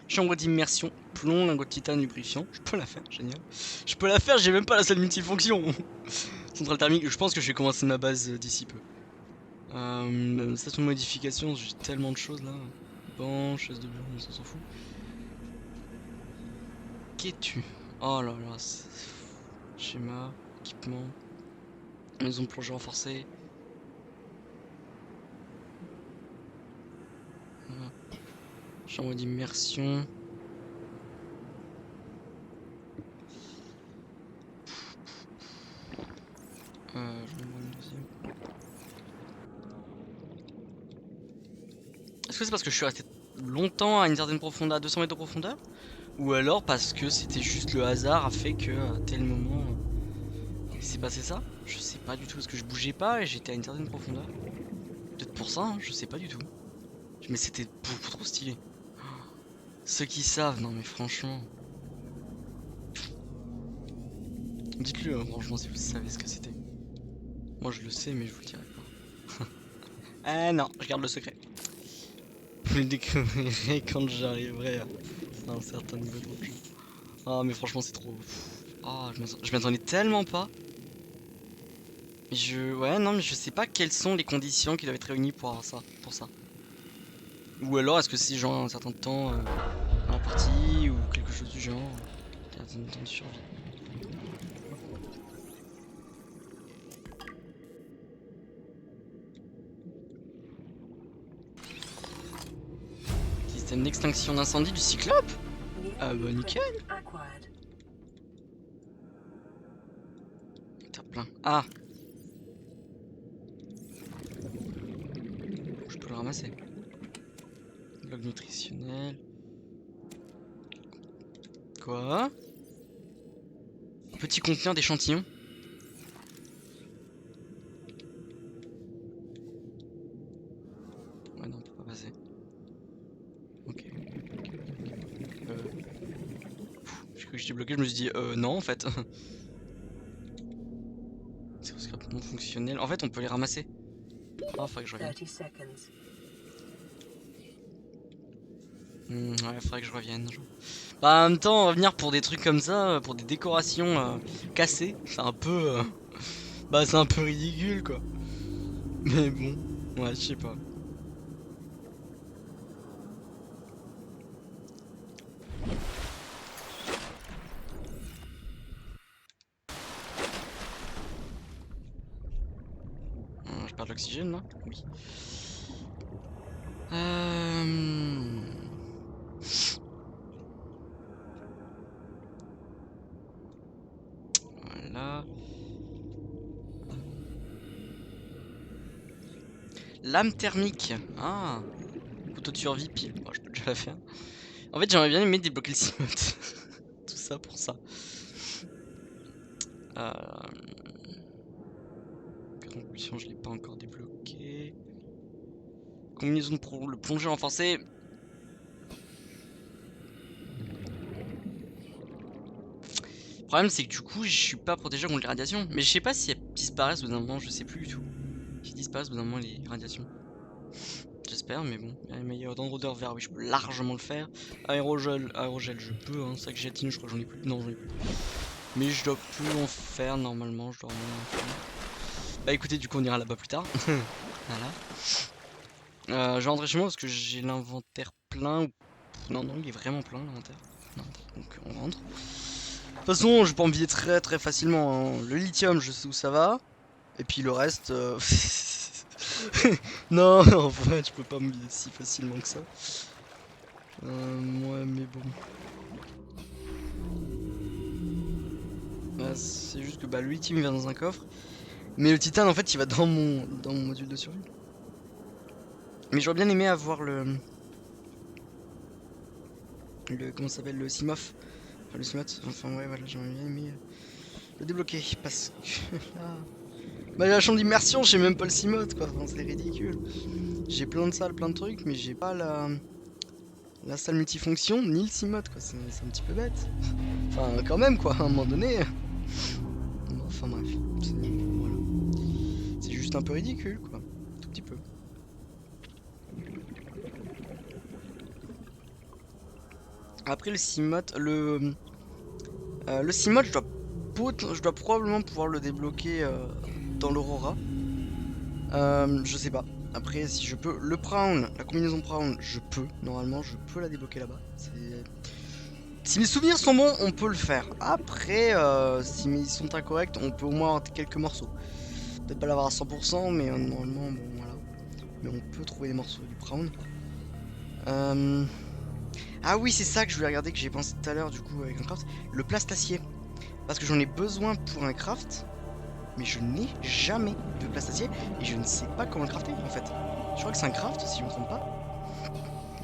Chambre d'immersion, plomb, lingot de titane lubrifiant. Je peux la faire, génial. Je peux la faire, j'ai même pas la salle multifonction. Centrale thermique, je pense que je vais commencer ma base d'ici peu. Station de modification, j'ai tellement de choses là. Banc, chaise de bureau, ça s'en fout. Qu'es-tu? Oh là là, schéma, équipement, maison de plongée renforcée. Voilà. Chambre d'immersion. Je vais me une deuxième. Est-ce que c'est parce que je suis resté longtemps à une certaine profondeur, à 200 mètres de profondeur? Ou alors parce que c'était juste le hasard a fait que à tel moment il s'est passé ça? Je sais pas du tout parce que je bougeais pas et j'étais à une certaine profondeur. Peut-être pour ça, hein, je sais pas du tout. Mais c'était beaucoup trop stylé. Ceux qui savent, non mais franchement. Dites-le hein, franchement si vous savez ce que c'était. Moi je le sais mais je vous le dirai pas. Ah non, je garde le secret. Vous le découvrirez quand j'arriverai à un certain niveau de jeu. Ah mais franchement c'est trop... Ah je m'attendais tellement pas. Ouais non mais je sais pas quelles sont les conditions qui doivent être réunies pour avoir ça. Ou alors est-ce que c'est genre un certain temps dans la partie ou quelque chose du genre. Il y a un temps de survie. Système d'extinction d'incendie du cyclope? Ah bah nickel. Acquired. T'as plein. Ah, je peux le ramasser. Log nutritionnel. Quoi? Petit conteneur d'échantillons. Ouais non, on peut pas passer. Ok. J'ai cru que j'étais bloqué, je me suis dit non en fait. C'est non fonctionnel. En fait on peut les ramasser. Ah, faudrait que je revienne. 30 seconds. Ouais, faudrait que je revienne. Genre. Bah en même temps, revenir pour des trucs comme ça, pour des décorations cassées, c'est un peu... Bah c'est un peu ridicule quoi. Mais bon, ouais, je sais pas. Je perds de l'oxygène là? Oui. Voilà. Lame thermique. Ah. Couteau de survie pile. Bon, je peux déjà la faire. En fait, j'aimerais bien aimé débloquer le cimote. ça pour ça. Conclusion, je l'ai pas encore débloqué. Combinaison pour le plongée renforcée. Le problème c'est que du coup je suis pas protégé contre les radiations. Mais je sais pas si elles disparaissent au bout d'un moment, je sais plus du tout. Si disparaissent au bout d'un moment les radiations. J'espère, mais bon. Meilleur d'odeur vert, oui, je peux largement le faire. Aérogel, je peux, hein. Ça que j'étine, je crois que j'en ai plus. Non, j'en ai plus. Mais je dois plus en faire normalement, je dois vraiment en faire. Bah écoutez, du coup on ira là-bas plus tard. Voilà. Je vais rentrer chez moi parce que j'ai l'inventaire plein. Non, non, il est vraiment plein l'inventaire. Donc on rentre. De toute façon, je peux en vider très très facilement, hein. Le lithium, je sais où ça va. Et puis le reste. Non, en fait, je peux pas me vider si facilement que ça. Ouais, mais bon. C'est juste que bah, le lithium il vient dans un coffre. Mais le titane, en fait, il va dans mon module de survie. Mais j'aurais bien aimé avoir comment ça s'appelle, le Simof. Enfin, le Simot. Enfin, ouais, voilà, j'aurais bien aimé le débloquer. Parce que là. Bah, la chambre d'immersion, j'ai même pas le Simot, quoi. Enfin, c'est ridicule. J'ai plein de salles, plein de trucs, mais j'ai pas la salle multifonction ni le Simot, quoi. C'est un petit peu bête. Enfin, quand même, quoi, à un moment donné. Bon, enfin, bref. Voilà. C'est juste un peu ridicule, quoi. Tout petit peu. Après, le Simot, le Simot, je dois probablement pouvoir le débloquer dans l'Aurora. Je sais pas. Après, si je peux. Le Prawn, la combinaison Prawn, je peux. Normalement, je peux la débloquer là-bas. Si mes souvenirs sont bons, on peut le faire. Après, si mes sont incorrects, on peut au moins avoir quelques morceaux. Peut-être pas l'avoir à 100%, mais normalement, bon, voilà. Mais on peut trouver des morceaux du Prawn. Ah oui, c'est ça que je voulais regarder, que j'ai pensé tout à l'heure, du coup, avec un craft. Le plastacier. Parce que j'en ai besoin pour un craft. Mais je n'ai jamais de plastacier. Et je ne sais pas comment le crafter, en fait. Je crois que c'est un craft, si je me trompe pas.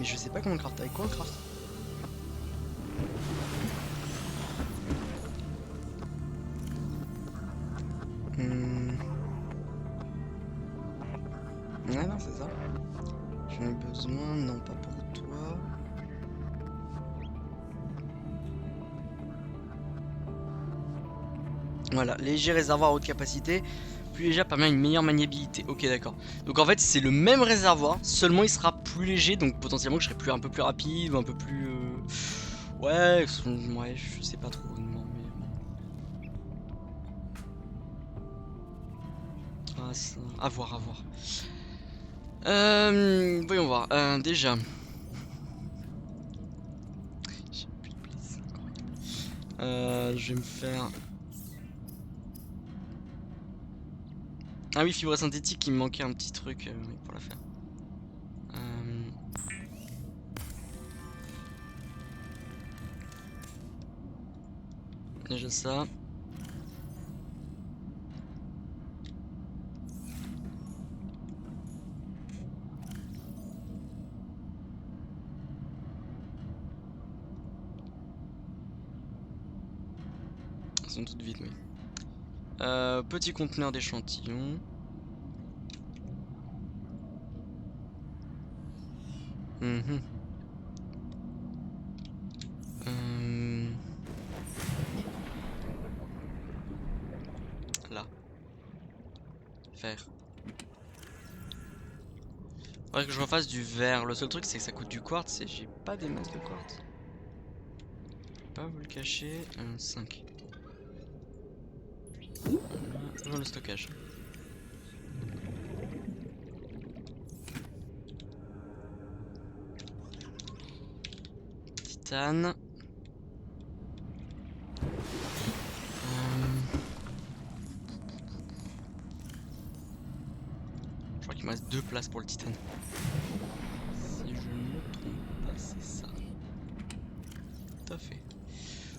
Mais je sais pas comment le craft. Avec quoi le craft? Ouais, non, c'est ça. J'en ai besoin, non, pas pour toi. Voilà, léger réservoir à haute capacité. Plus léger permet une meilleure maniabilité. Ok, d'accord. Donc en fait, c'est le même réservoir, seulement il sera plus léger. Donc potentiellement, que je serai un peu plus rapide ou un peu plus. Ouais, ouais, je sais pas trop. Non, mais... Ah, ça... À voir, à voir. Voyons voir. Déjà. Je vais me faire. Ah oui, fibre synthétique, il me manquait un petit truc pour la faire. Déjà ça. Elles sont toutes vides, oui. Petit conteneur d'échantillons. Là. Vert. Faudrait que je refasse du verre. Le seul truc, c'est que ça coûte du quartz et j'ai pas des masses de quartz. Pas vous le cacher. 5. Dans le stockage. Titane. Je crois qu'il me reste 2 places pour le titane. Si je ne me trompe pas, c'est ça. Tout à fait.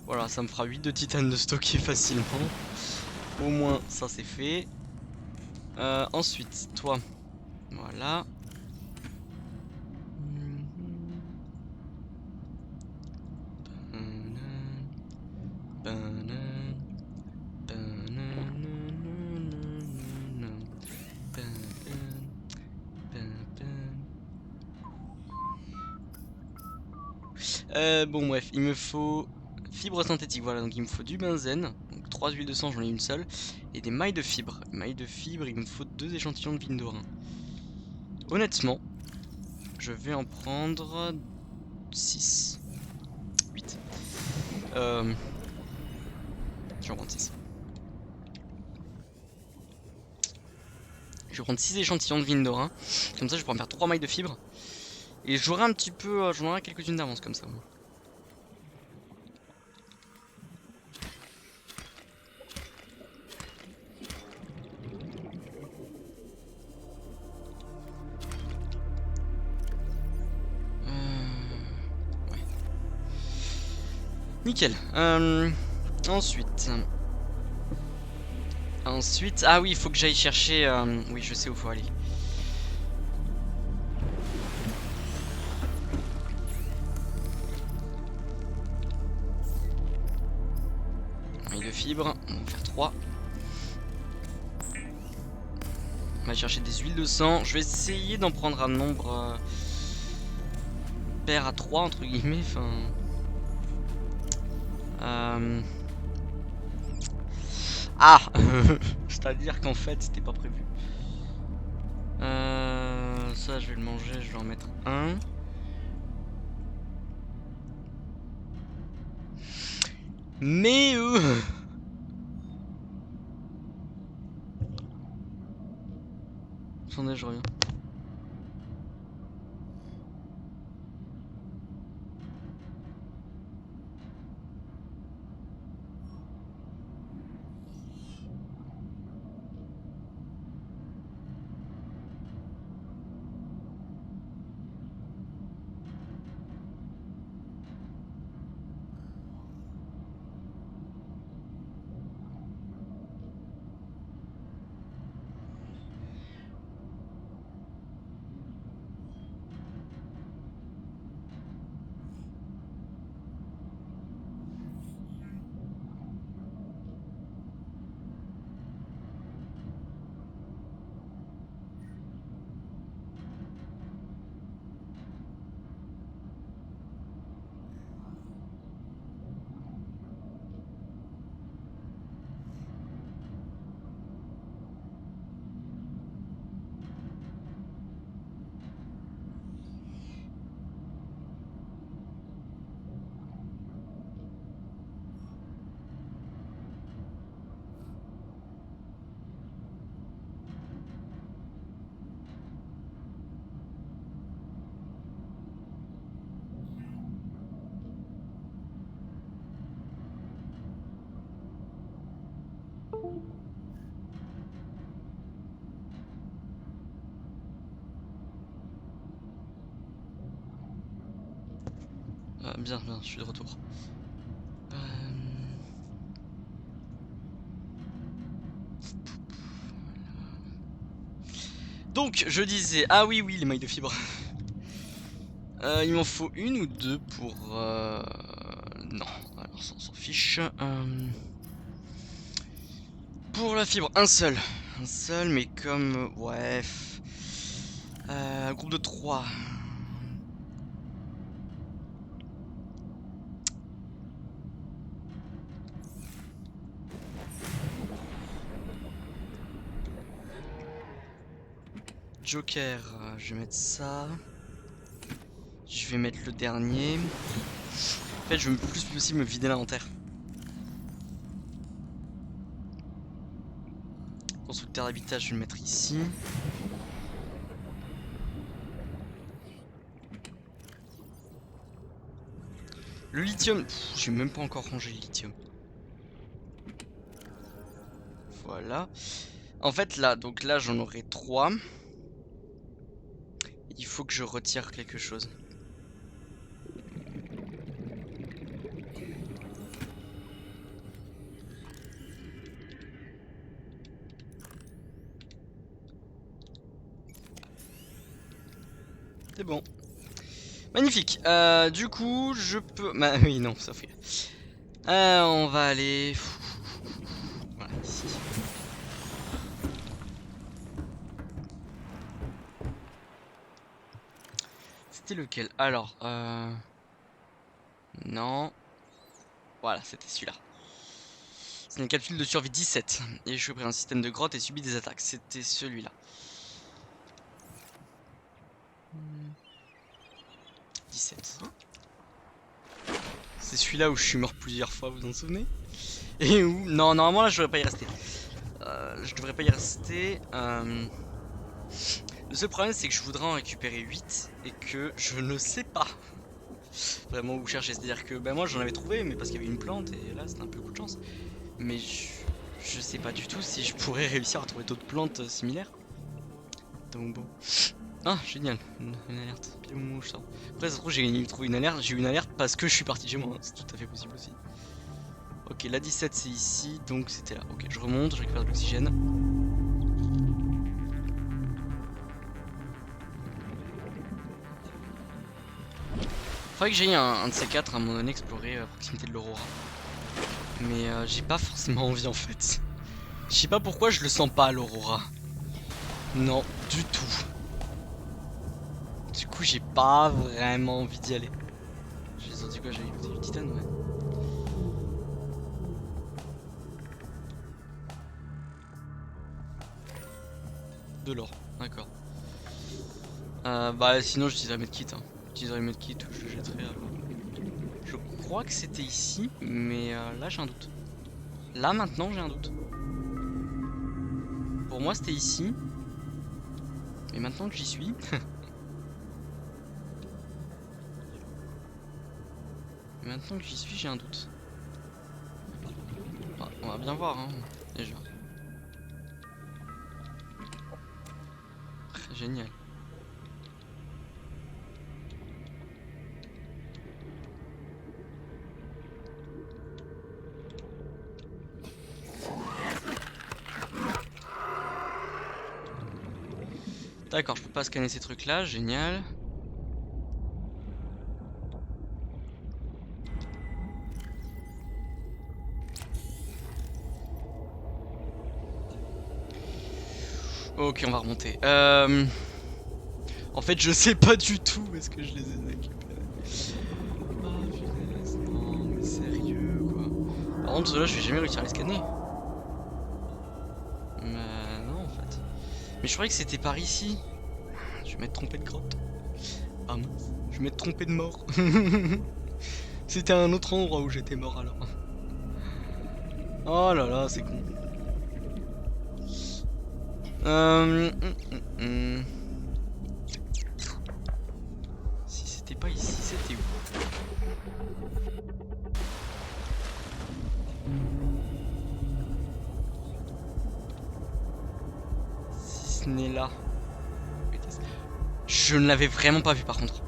Voilà, ça me fera 8 de titane de stocker facilement. Au moins, ça c'est fait. Ensuite, toi. Voilà. Bon bref, il me faut fibre synthétique, voilà, donc il me faut du benzène, donc 3 huiles de sang, j'en ai une seule, et des mailles de fibre. Mailles de fibre, il me faut 2 échantillons de Vindorin. Honnêtement, je vais en prendre 6. 8. Je vais en prendre 6. Je vais prendre 6 échantillons de Vindorin, comme ça je pourrai me faire 3 mailles de fibre. Et j'aurai un petit peu, j'en aurai quelques-unes d'avance comme ça. Ouais. Nickel. Ensuite. Ah oui, il faut que j'aille chercher. Oui, je sais où faut aller. Maille de fibre, on va en faire 3. On va chercher des huiles de sang. Je vais essayer d'en prendre un nombre pair à 3 entre guillemets. Enfin. Ah c'est-à-dire qu'en fait c'était pas prévu. Ça je vais le manger, je vais en mettre un. Mais attendez, je reviens. Bien, je suis de retour. Donc, je disais, ah oui, les mailles de fibre. Il m'en faut une ou deux pour... Non, alors ça on s'en fiche. Pour la fibre, un seul. Un seul, mais comme... Ouais... Groupe de 3. Joker, je vais mettre ça. Je vais mettre le dernier. En fait, je veux le plus possible me vider l'inventaire. Constructeur d'habitat, je vais le mettre ici. Le lithium, j'ai même pas encore rangé le lithium. Voilà. En fait, là, donc là, j'en aurai 3. Il faut que je retire quelque chose. C'est bon. Magnifique. Du coup, je peux... Bah oui, non, ça fait... on va aller... Voilà, ici. C'était lequel? Alors, Non. Voilà, c'était celui-là. C'est une capsule de survie 17. Et je suis pris un système de grotte et subit des attaques. C'était celui-là. 17. C'est celui-là où je suis mort plusieurs fois, vous en souvenez? Et où... Non, normalement là je devrais pas y rester. Je devrais pas y rester. Le seul problème c'est que je voudrais en récupérer 8 et que je ne sais pas vraiment où chercher. C'est-à-dire que ben moi j'en avais trouvé mais parce qu'il y avait une plante et là c'était un peu coup de chance. Mais je sais pas du tout si je pourrais réussir à trouver d'autres plantes similaires. Donc bon. Ah génial, une alerte. Pile au moment où je sors. Après ça se trouve j'ai trouvé une alerte. J'ai eu une alerte parce que je suis parti chez moi. C'est tout à fait possible aussi. Ok, la 17 c'est ici, donc c'était là. Ok, je remonte, je récupère de l'oxygène. Faudrait que j'aille un de ces quatre à un moment donné explorer à proximité de l'Aurora. Mais j'ai pas forcément envie en fait. Je sais pas pourquoi je le sens pas à l'Aurora. Non, du tout. Du coup j'ai pas vraiment envie d'y aller. J'ai senti quoi, j'avais écouté du titane, ouais. De l'or, d'accord. Bah sinon j'utiliserai medkit. J'utiliserai medkit ou je le jetterai alors. Je crois que c'était ici, mais là j'ai un doute. Là maintenant j'ai un doute. Pour moi c'était ici. Et maintenant que j'y suis... maintenant que j'y suis j'ai un doute. Bah, on va bien voir hein, déjà. Génial. D'accord, je peux pas scanner ces trucs là, génial. Ok, on va remonter. En fait, je sais pas du tout où est-ce que je les ai récupérés. Oh punaise, non, mais sérieux quoi. Par contre, ceux-là, je vais jamais réussir à les scanner. Mais non, en fait. Mais je croyais que c'était par ici. Je vais m'être trompé de grotte. Ah mince, je vais m'être trompé de mort. C'était un autre endroit où j'étais mort alors. Oh là là, c'est con. Si c'était pas ici, c'était où? Si ce n'est là. Je ne l'avais vraiment pas vu par contre.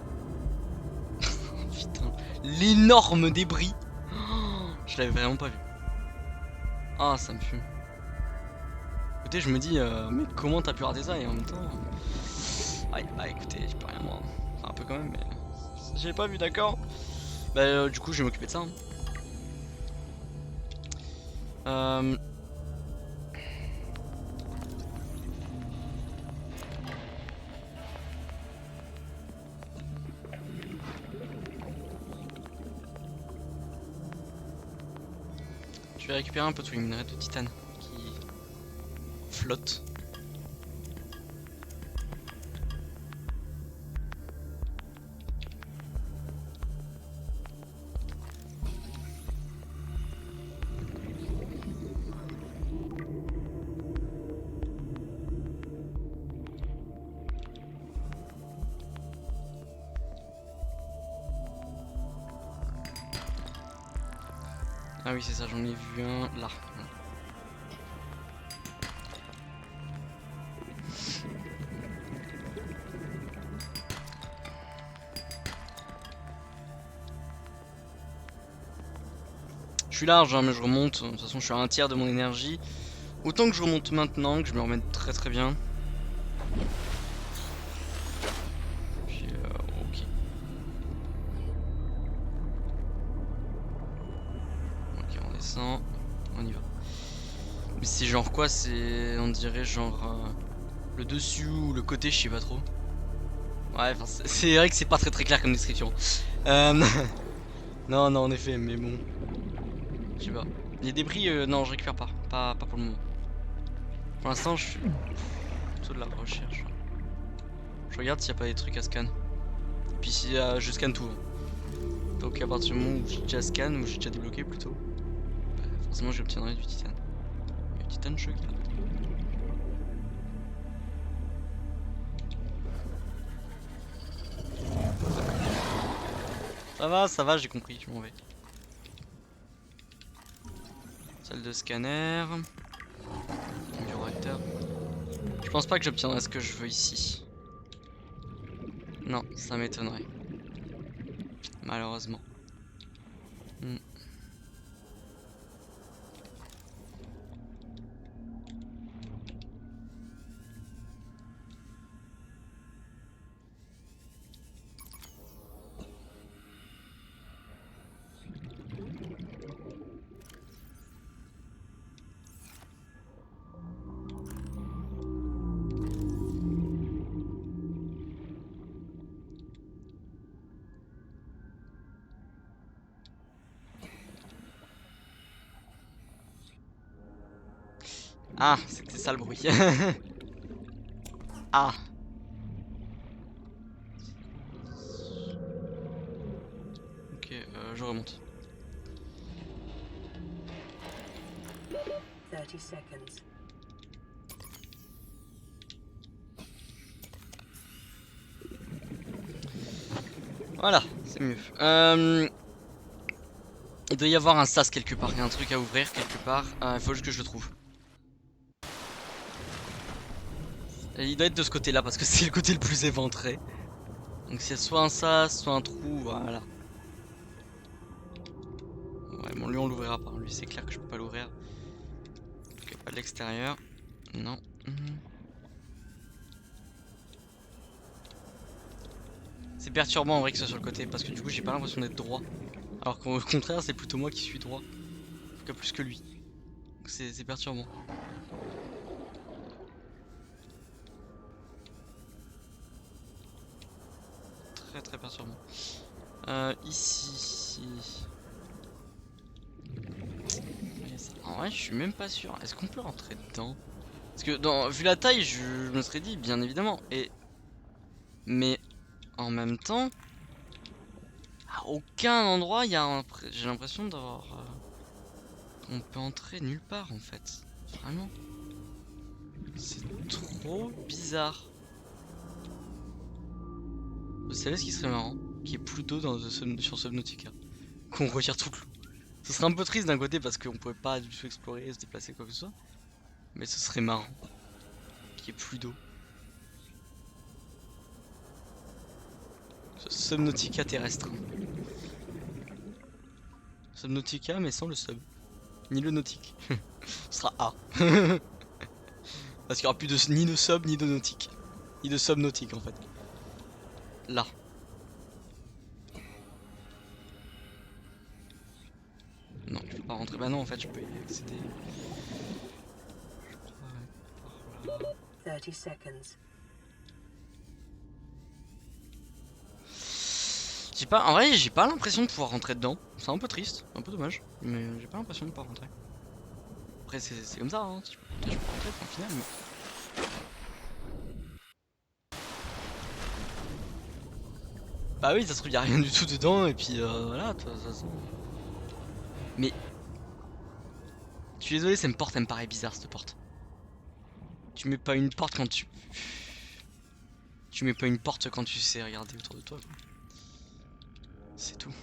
Putain, l'énorme débris. Je l'avais vraiment pas vu. Ah, ça me fume. Écoutez, je me dis, mais comment t'as pu rater ça et en même temps... Ouais, bah écoutez, je peux rien moi. Enfin, un peu quand même, mais... J'ai pas vu, d'accord. Bah du coup, je vais m'occuper de ça. Je vais récupérer un peu tous les minerais de titane qui flottent. Ah oui c'est ça, j'en ai vu un là. Je suis large hein, mais je remonte, de toute façon je suis à un tiers de mon énergie. Autant que je remonte maintenant, que je me remette très très bien. Puis ok. Ok on descend, on y va. Mais c'est genre quoi? C'est on dirait genre le dessus ou le côté, je sais pas trop. Ouais, c'est vrai que c'est pas très très clair comme description. Non, non, en effet, mais bon. Je sais pas. Les débris, non, je récupère pas. Pas pour le moment. Pour l'instant, je suis plutôt de la recherche. Je regarde s'il n'y a pas des trucs à scan. Puis si je scanne tout. Donc à partir du moment où j'ai déjà scan, ou j'ai déjà débloqué plutôt, bah, forcément j'obtiendrai du titane. Du titane, je garde. Ça va, j'ai compris, je m'en vais. Salle de scanner. Bureau acteur. Je pense pas que j'obtiendrai ce que je veux ici. Non, ça m'étonnerait. Malheureusement. Hmm. Ah, c'était ça le bruit. Ah. Ok, je remonte. 30 seconds. Voilà, c'est mieux. Il doit y avoir un sas quelque part, il y a un truc à ouvrir quelque part. Il faut juste que je le trouve. Et il doit être de ce côté-là parce que c'est le côté le plus éventré. Donc s'il y a soit un sas, soit un trou, voilà. Ouais, bon lui on l'ouvrira pas, lui c'est clair que je peux pas l'ouvrir. Ok, pas de l'extérieur. Non. C'est perturbant en vrai que ce soit sur le côté parce que du coup j'ai pas l'impression d'être droit. Alors qu'au contraire c'est plutôt moi qui suis droit. En tout cas plus que lui. Donc c'est perturbant. Très très perturbant. Ici. En vrai je suis même pas sûr. Est-ce qu'on peut rentrer dedans? Parce que vu la taille je me serais dit bien évidemment. Mais en même temps, à aucun endroit j'ai l'impression d'avoir... on peut entrer nulle part en fait. Vraiment. C'est trop bizarre. Vous savez ce qui serait marrant? Qu'il n'y ait plus d'eau sur Subnautica. Qu'on retire tout l'eau. Ce serait un peu triste d'un côté parce qu'on pouvait pas du tout explorer, se déplacer quoi que ce soit. Mais ce serait marrant. Qu'il n'y ait plus d'eau. Subnautica terrestre. Subnautica mais sans le sub. Ni le nautique. Ce sera A. Parce qu'il n'y aura plus ni de sub ni de nautique. Ni de sub nautique en fait. Là. Non, je peux pas rentrer. Bah non, en fait, je peux y accéder. Je crois, par là. 30 seconds. J'ai pas, en vrai, j'ai pas l'impression de pouvoir rentrer dedans. C'est un peu triste, un peu dommage. Mais j'ai pas l'impression de pouvoir rentrer. Après, c'est comme ça, hein. Si je peux rentrer, au final, mais... Bah oui, ça se trouve, y a rien du tout dedans, et puis voilà, de toute façon. Mais. Je suis désolé, cette porte, elle me paraît bizarre, cette porte. Tu mets pas une porte quand tu. Tu mets pas une porte quand tu sais regarder autour de toi, quoi. C'est tout.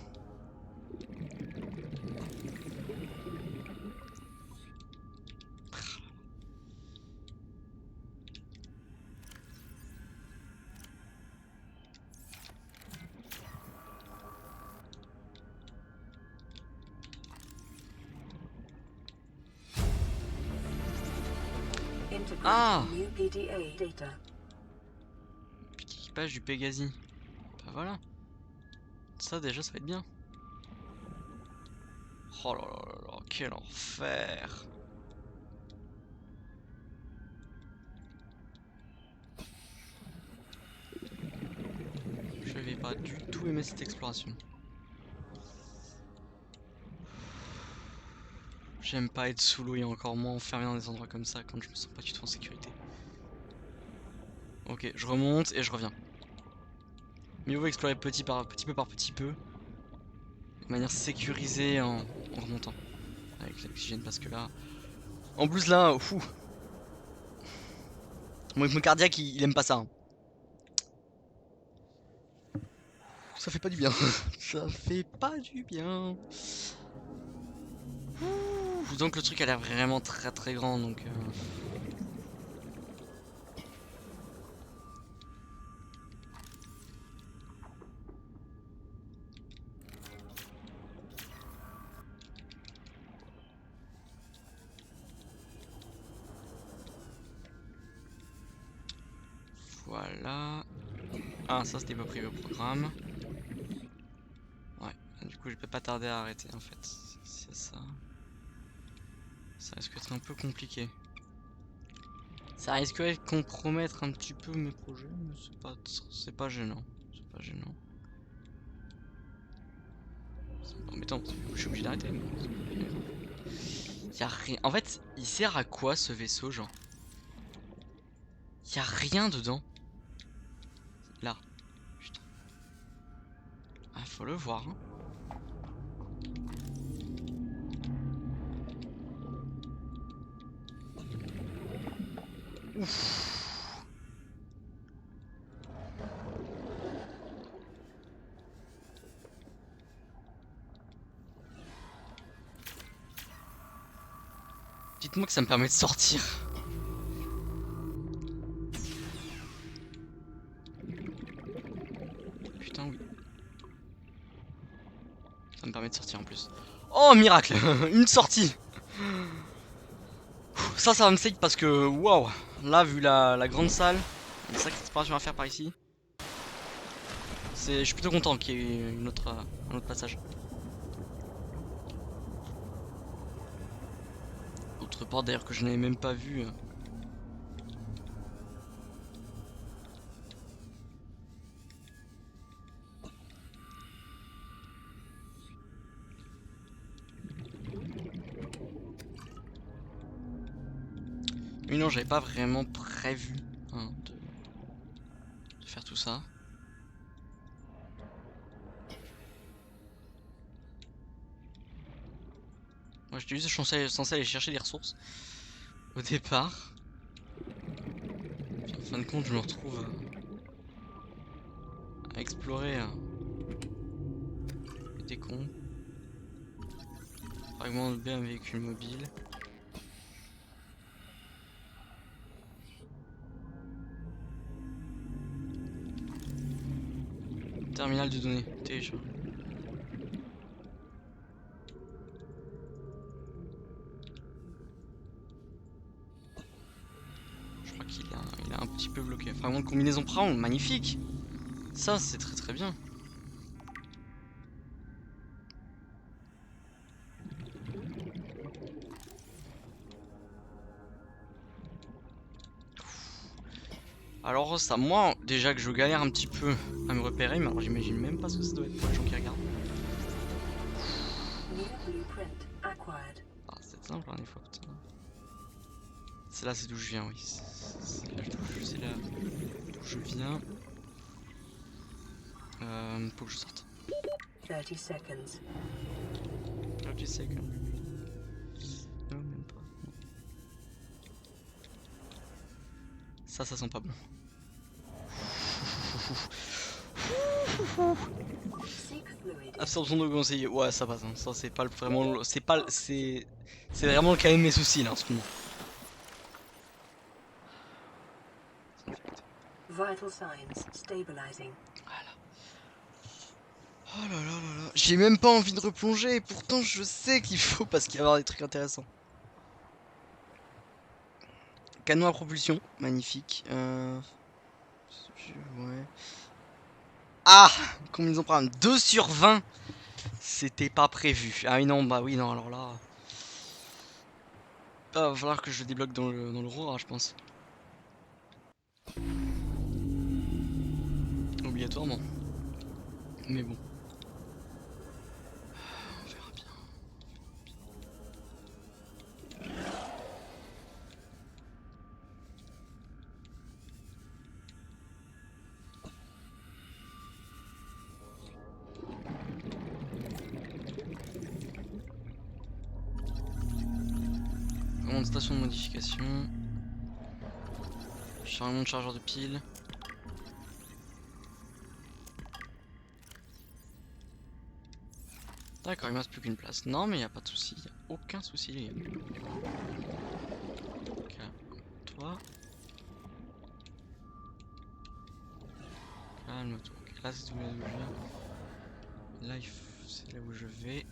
Ah! Integrate new PDA data. Équipage du Pégasi. Bah voilà. Ça déjà ça va être bien. Oh là là là là, quel enfer. Je vais pas du tout aimer cette exploration. J'aime pas être sous l'eau et encore moins enfermé dans des endroits comme ça quand je me sens pas du tout en sécurité. Ok, je remonte et je reviens. Mieux vaut explorer petit peu par petit peu. De manière sécurisée en remontant. Avec l'oxygène parce que là... En plus là, fou. Mon rythme cardiaque il aime pas ça. Hein. Ça fait pas du bien. Ça fait pas du bien. Ouh, donc le truc a l'air vraiment très grand donc... Voilà. Ah, ça c'était pas prévu au programme. Ouais, du coup je peux pas tarder à arrêter en fait. C'est ça. Ça risque d'être un peu compliqué. Ça risque de compromettre un petit peu mes projets, mais c'est pas gênant. C'est pas gênant. C'est embêtant, je suis obligé d'arrêter. Y'a rien. En fait, il sert à quoi ce vaisseau, genre? Y'a rien dedans. Là. Putain. Ah, faut le voir. Hein. Ouf. Dites-moi que ça me permet de sortir. Putain, oui. Ça me permet de sortir en plus. Oh, miracle. Une sortie. Ça va me save parce que, waouh. Là, vu la grande salle, il y a une sacrée exploration à faire par ici. Je suis plutôt content qu'il y ait un autre passage. Autre porte d'ailleurs que je n'avais même pas vu. Mais non, j'avais pas vraiment prévu hein, de faire tout ça. Moi j'étais juste censé aller chercher des ressources au départ. Puis en fin de compte je me retrouve à explorer des cons. Fragment de B, un véhicule mobile. Terminal de données, télécharge. Je crois qu'il est un petit peu bloqué. Fragment de combinaison Brown, magnifique. Ça c'est très bien. Alors ça, moi déjà que je galère un petit peu à me repérer, mais alors j'imagine même pas ce que ça doit être pour les gens qui regardent. Ah c'est simple hein, des fois. C'est là, c'est d'où je viens, oui. C'est là d'où je viens. Faut que je sorte. 30 seconds. 30 seconds. Non, même pas. Non. Ça sent pas bon. Absorption de conseiller. Ouais, ça passe. Hein. Ça, c'est pas vraiment. C'est pas. C'est vraiment le cas de mes soucis là en ce moment. Vital signs stabilizing. Voilà. Oh là là là là. J'ai même pas envie de replonger. Et pourtant, je sais qu'il faut parce qu'il va y avoir des trucs intéressants. Canon à propulsion, magnifique. Ouais. Ah, combinaison prime 2 sur 20. C'était pas prévu. Ah oui non, bah oui non, alors là. Ah, va falloir que je le débloque dans le Aurora, je pense. Obligatoirement. Mais bon. On verra bien. Changement de station de modification. Changement de chargeur de pile. D'accord, il me reste plus qu'une place. Non, mais il a pas de souci, y a aucun souci, les gars. Calme-toi. Calme-toi. Ok, là, c'est où je viens. Là, c'est là où je vais.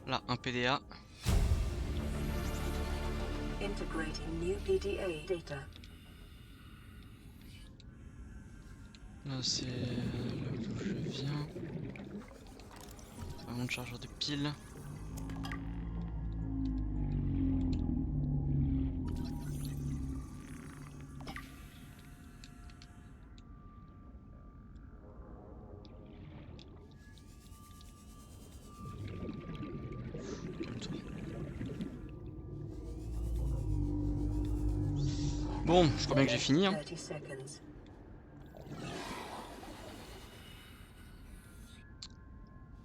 Là, un PDA. Integrating new PDA data. Là, c'est là d'où je viens. Vraiment de chargeur de pile. Bon, je crois bien que j'ai fini. Hein. 30 seconds.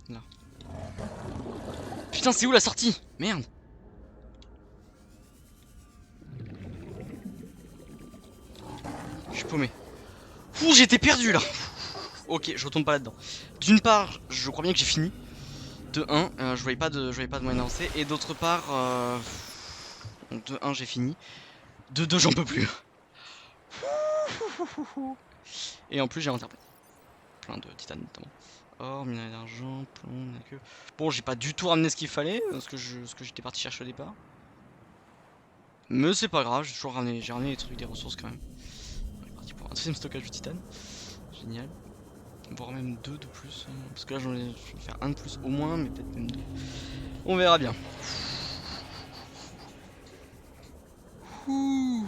Là. Putain, c'est où la sortie? Merde. Je suis paumé. Ouh, j'étais perdu là. Ok, je retourne pas là-dedans. D'une part, je crois bien que j'ai fini. De 1, je voyais pas de moyen d'avancer. Et d'autre part, de 1, j'ai fini. De 2, j'en peux plus. Et en plus, j'ai inventé plein de titane notamment. Or, minerai d'argent, plomb, queue. Bon, j'ai pas du tout ramené ce qu'il fallait, ce que j'étais parti chercher au départ. Mais c'est pas grave, j'ai ramené les trucs, des ressources quand même. On est parti pour un deuxième stockage de titane. Génial. Voire même 2 de plus. Parce que là, je vais faire un de plus au moins, mais peut-être même 2. On verra bien. Ouh.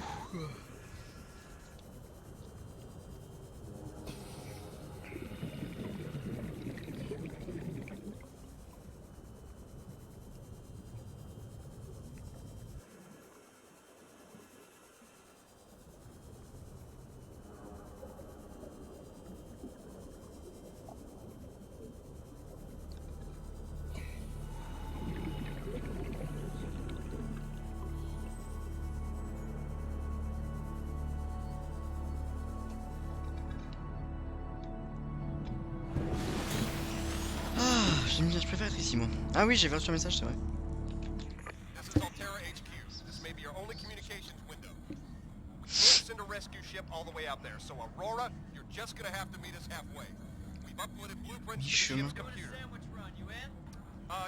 Je préfère être ici, moi. Ah oui, j'ai reçu un message, c'est vrai. This is Altera HQ. This may be your only communications window. We can't send a rescue ship all the way out there, so Aurora, you're just gonna have to meet us halfway. We've uploaded blueprints to the ship's computer.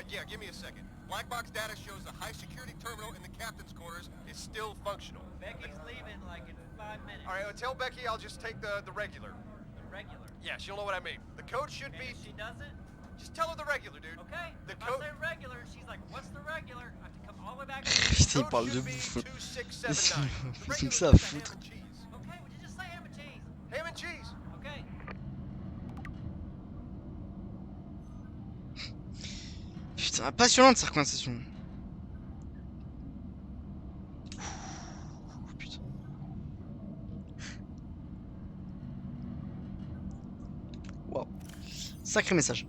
Yeah, give me a second. Black box data shows the high security terminal in the captain's quarters is still functional. Becky's leaving like in 5 minutes. All right, tell Becky I'll just take the regular. The regular. Yeah, she'll know what I mean. The code should And be... if she doesn't, Just tell her the regular, dude. okay. The If I code... say regular, she's like, what's the regular? I have to come all the way back. Putain, il Code parle de should be bouffe. 2679. The Ils ont que regular ça à is the foutre. ham and cheese. Okay, would you just say ham and cheese? Ham and cheese. Okay. Putain, passionnante cette conversation. Putain. Waouh. Sacré message.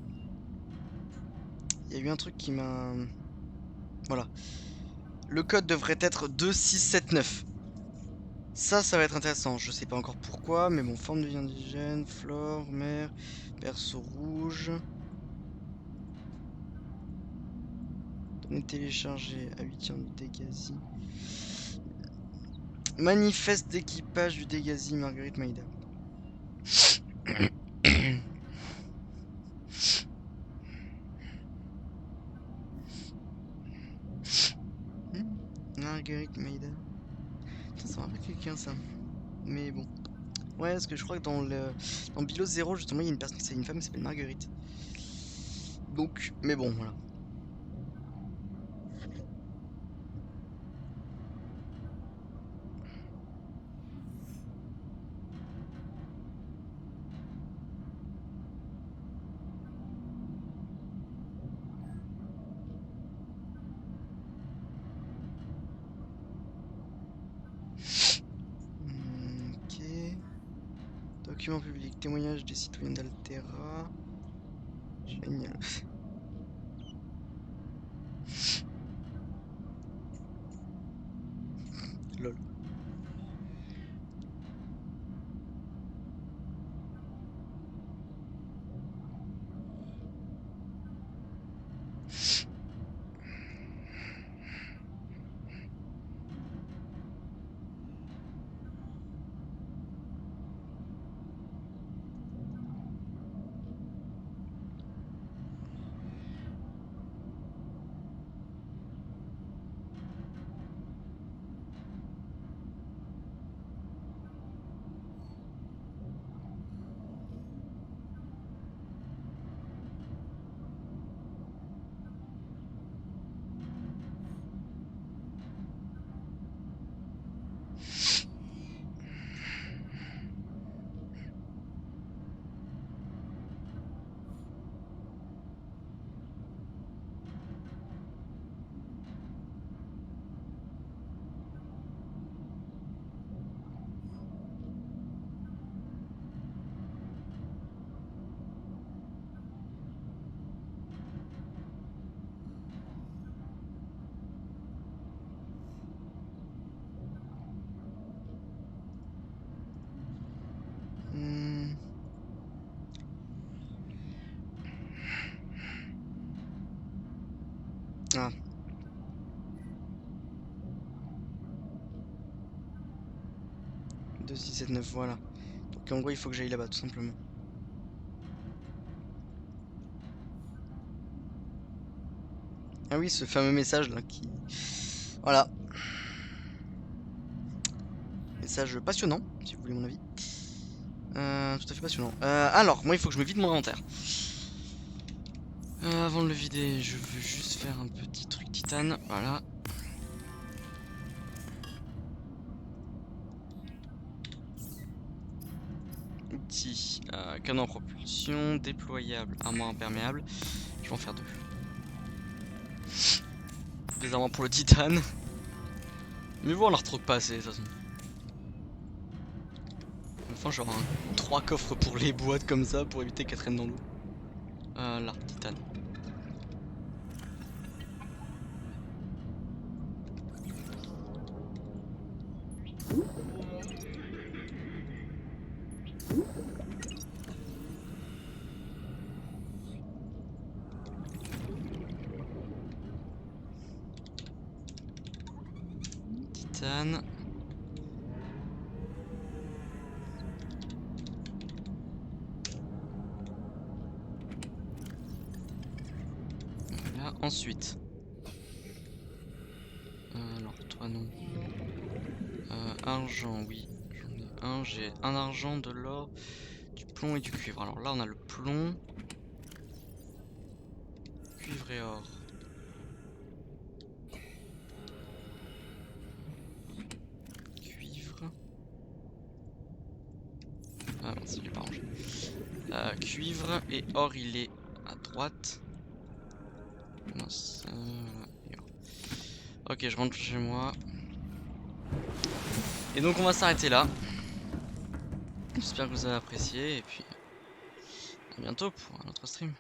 Il y a eu un truc qui m'a... Voilà. Le code devrait être 2679. Ça va être intéressant. Je sais pas encore pourquoi, mais bon, forme de vie indigène, flore, mer, berceau rouge. Données téléchargées, habituant du Dégasi. Manifeste d'équipage du Dégasi, Marguerite Maïda. Marguerite Maïda. Ça me rappelle quelqu'un ça. Mais bon. Ouais, parce que je crois que dans Bilo 0, justement, il y a une personne, c'est une femme qui s'appelle Marguerite. Donc, mais bon, voilà. Document public, témoignage des citoyens d'Altera. Génial. Lol. Ah. « 2679, voilà. Donc en gros il faut que j'aille là-bas tout simplement. Ah oui, ce fameux message là qui... Voilà. Message passionnant, si vous voulez mon avis. Tout à fait passionnant. Alors, moi il faut que je me vide mon inventaire. Avant de le vider, je veux juste faire un petit truc titane. Voilà. Outils. Canon à propulsion, déployable, armoire imperméable. Je vais en faire 2. Des armoires pour le titane. Mais bon, on la retroque pas assez de toute façon. Enfin, genre 3 coffres pour les boîtes comme ça pour éviter qu'elles traînent dans l'eau. Là, titane. Titane. Voilà, ensuite. Alors, toi non. Argent, oui. J'en ai un. J'ai un argent, de l'or, du plomb et du cuivre. Alors là, on a le plomb. Cuivre et or. Cuivre. Ah mince, il est pas rangé. Cuivre et or, il est à droite. Mince. Et or. Ok, je rentre chez moi. Et donc on va s'arrêter là. J'espère que vous avez apprécié et puis à bientôt pour un autre stream.